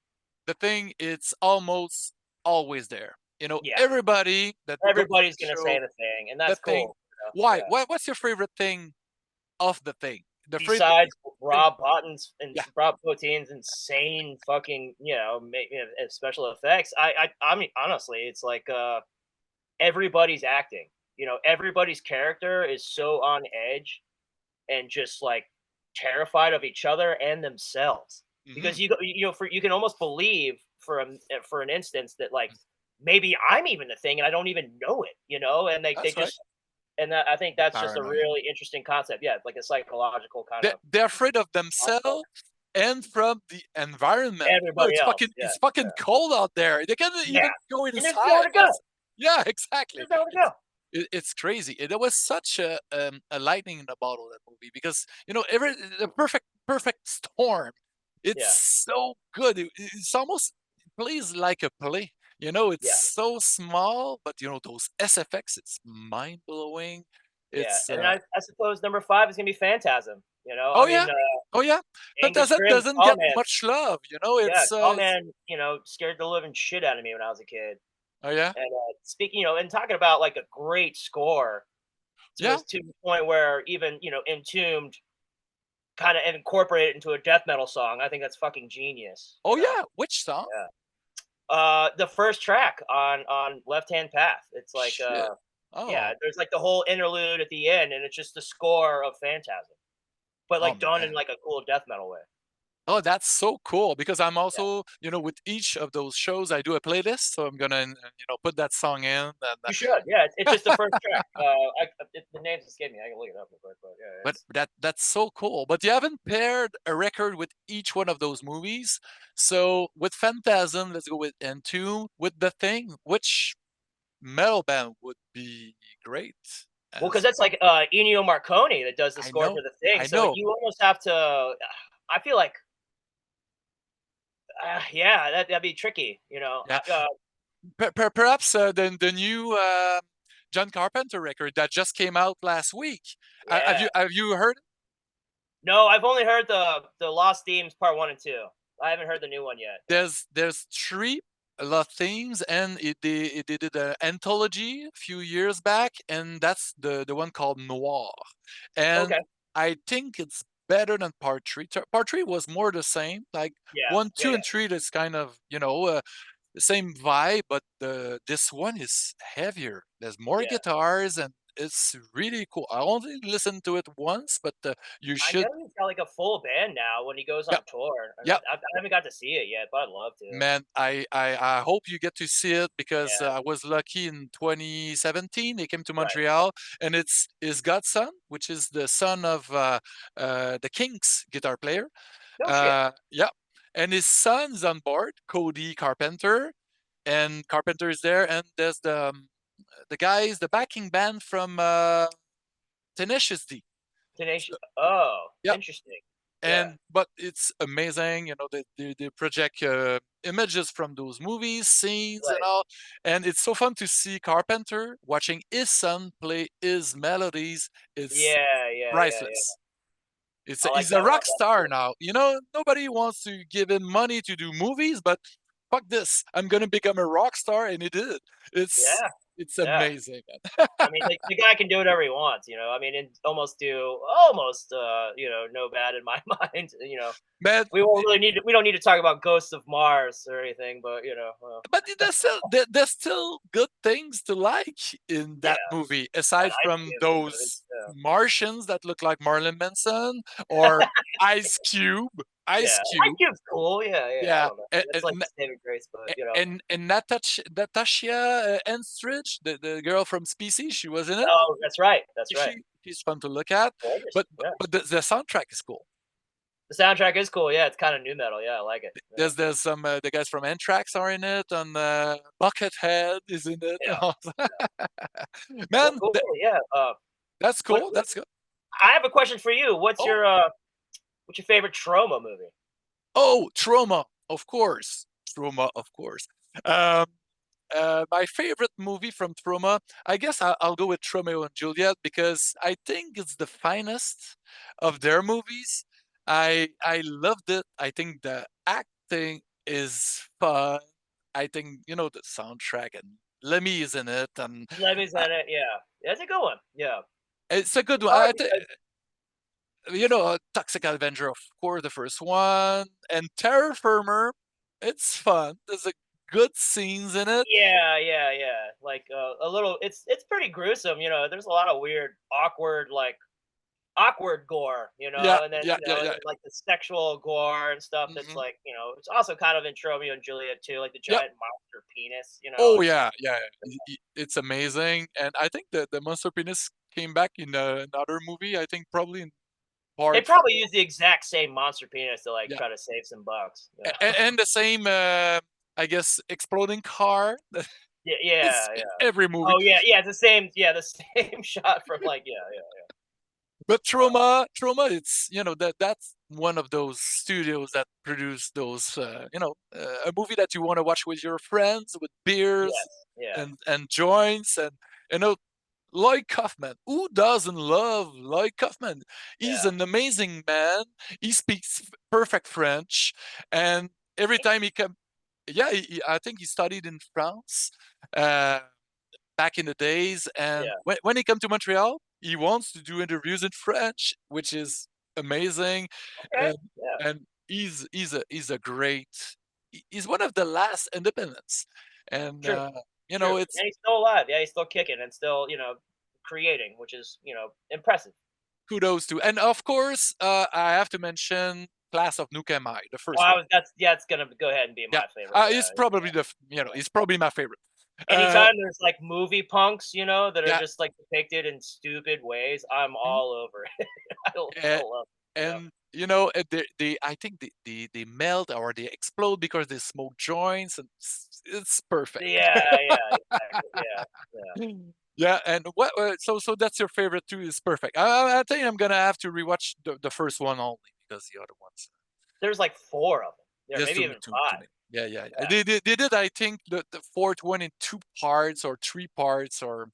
The thing, it's almost always there. Yeah, Everybody that books the everybody's gonna say show, The Thing, and the that's thing. cool. Why? Yeah. What's your favorite thing of the thing? The favorite Besides thing. Yeah. Rob Bottin's insane fucking, special effects, I mean, honestly, it's like everybody's acting. Everybody's character is so on edge and just like terrified of each other and themselves Hmm. because you can almost believe for an instance that like maybe I'm even the thing and I don't even know it, and they That's right. just And that I think that's just a Paranoia. really interesting concept. Yeah, like a psychological kind of They're afraid of concept. themselves and from the environment. Oh, Everybody else. Yeah, it's fucking cold out there. They can't yeah. even Yeah. go And there's inside, nowhere I to go. guess. Yeah, exactly. There's nowhere to go. It's crazy. It was such a lightning in a bottle, that movie, because every the perfect storm. It's Yeah, so good. It's almost, it plays like a play. It's yeah, so small, but those SFX. It's mind blowing. yeah. It's And I suppose number 5 is gonna be Phantasm. oh I yeah, mean, oh yeah. Angus Phantasm Scrimm's doesn't Tall get Man. much love. Yeah, It's Tall Man. Scared the living shit out of me when I was a kid. oh yeah, And speaking, and talking about like a great score yeah. to the point where even Entombed kind of incorporate it into a death metal song. I think that's fucking genius. Oh yeah. Which song? Yeah. The first track on Left Hand Path. It's like Shit. yeah, Oh, there's like the whole interlude at the end, and it's just the score of Phantasm, but oh like done in man. like a cool death metal way. Oh, that's so cool, because I'm Yeah, also, with each of those shows, I do a playlist, so I'm gonna, put that song in. And, you should. Yeah, it's just the first track. The names escape me. I can look it up real quick, but yeah, but it's that's so cool. But you haven't paired a record with each one of those movies. So with Phantasm, let's go with N2. With The Thing, which metal band would be great? well because As that's like Ennio Morricone that does the I score know, for the thing. I So know. you almost have to. I feel like yeah, that'd be tricky. Yeah, perhaps the new John Carpenter record that just came out last week. Have Yeah. you heard? No, I've only heard the Lost Themes Part 1 and 2. I haven't heard the new one yet. Yeah. There's three a lot of things, and they did an anthology a few years back, and that's the one called Noir, and Okay. I think it's better than part three. Part three was more the same, like Yeah. one, Yeah. two, Yeah. and three. That's kind of the same vibe, but this one is heavier. There's more Yeah. guitars, and it's really cool. I only listened to it once, but you I should. know he's got like a full band now when he goes Yeah, on tour, and yeah. I haven't got to see it yet, but I'd love to. Man, I hope you get to see it, because Yeah. I was lucky in 2017. They came to Right. Montreal, and it's his godson, which is the son of the Kinks guitar player. No shit. Yeah, and his son's on board, Cody Carpenter, and Carpenter is there, and there's the guys, the backing band from Tenacious D. Tenacious. Oh, Yeah, interesting. Yeah. and but it's amazing. They project images from those movies, scenes, and Right. all, and it's so fun to see Carpenter watching his son play his melodies. It's Yeah. Yeah. Yeah. Yeah. priceless. I like He's that a a lot. rock That's star cool. now. Nobody wants to give him money to do movies, but fuck this, I'm gonna become a rock star, and he did. it's Yeah. it's Yeah. amazing. I mean, the guy can do whatever he wants. I mean, and almost no bad in my mind. Man, We don't need to talk about Ghosts of Mars or anything, but but there's still good things to like in yeah, that movie, that aside Ice from Cube. those Martians that look like Marilyn Manson, or Ice Cube. Yeah, Ice Ice Cube, Cube's cool. Yeah, yeah. I yeah, don't know. and That's like saving grace, but and Natasha Enstridge, the girl from Species, she was in it. Oh, that's right. That's right. She's fun to look at, Gorgeous. but Yeah. the soundtrack is cool. The soundtrack is cool. Yeah, it's kind of new metal. Yeah, I like it. Yeah. There's some the guys from Anthrax are in it, and Buckethead is in it. Yeah. Well, Man, cool. Yeah. that's What, cool. what? That's good. I have a question for you. Oh, What's your favorite Trauma movie? oh, Trauma, of course. Trauma, of course. Um, my favorite movie from Trauma, I guess I'll go with Romeo and Juliet, because I think it's the finest of their movies. I loved it. I think the acting is fun. I think the soundtrack, and Lemmy is in it, and Lemmy's uh, in it. Yeah, that's a good one. Yeah. it's a good It's one. hard because Toxic Avenger, of course, the first one, and Terror Firmer. It's fun. There's a good scenes in it. yeah, yeah, yeah. Like a little. It's pretty gruesome. There's a lot of weird, awkward gore. Yeah, And then yeah, yeah, and yeah. then like the sexual gore and stuff. That's Mhm. like it's also kind of in Romeo and Juliet too, like the Yeah. giant monster penis. Oh It's yeah, yeah. It's amazing, and I think the monster penis came back in another movie. I think probably in They part probably use the exact same monster penis to like yeah, try to save some bucks. Yeah, and the same I guess exploding car. yeah, It's yeah. in every movie. Oh yeah, the same. Yeah, the same shot from like yeah. But it's that's one of those studios that produce those a movie that you want to watch with your friends with beers Yes, yeah, and joints and you know Lloyd Kaufman. Who doesn't love Lloyd Kaufman? He's yeah. an amazing man. He speaks perfect French, and every time he come, yeah, I think he studied in France. Uh, Back in the days. And Yeah. when he come to Montreal, he wants to do interviews in French, which is amazing. Okay. And Yeah. and he's a great. He's one of the last independents, and True. True. it's And he's still alive. Yeah, he's still kicking and still creating, which is impressive. kudos to. And of course, I have to mention Class of Nuke Mai, the Oh, first one. it's gonna go ahead and be Yeah, my favorite. he's Yeah. probably he's probably my favorite. Uh, Anytime there's like movie punks, that are yeah, just like depicted in stupid ways, I'm all over it. I uh, love it. Yeah. and they I think they melt or they explode because they smoke joints, and it's perfect. Yeah, exactly. Yeah, yeah. Yeah, and what so that's your favorite too, is perfect. I think I'm gonna have to rewatch the first one only because the other ones There's like 4 of them. Yeah, just maybe too even too 5. many. Yeah. Yeah. They did, I think, the fourth one in 2 parts or 3 parts or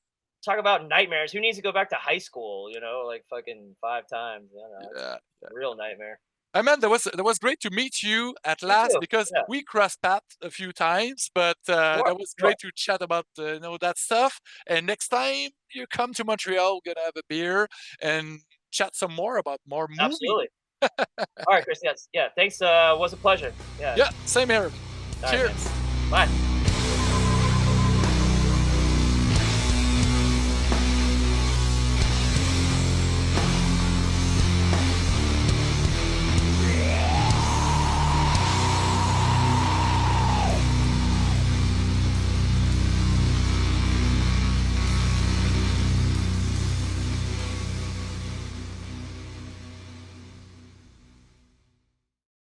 Talk about nightmares. Who needs to go back to high school, like fucking 5 times, it's yeah. a real nightmare. Man, that was great to meet you at You last too. because Yeah. we crossed paths a few times, but Sure, that was sure. great to chat about that stuff. And next time you come to Montreal, we're gonna have a beer and chat some more about more movie. Absolutely. All right, Chris. Yes. Yeah. Thanks. Was a pleasure. Yeah. Yeah, same here. All right, man. Cheers. Bye.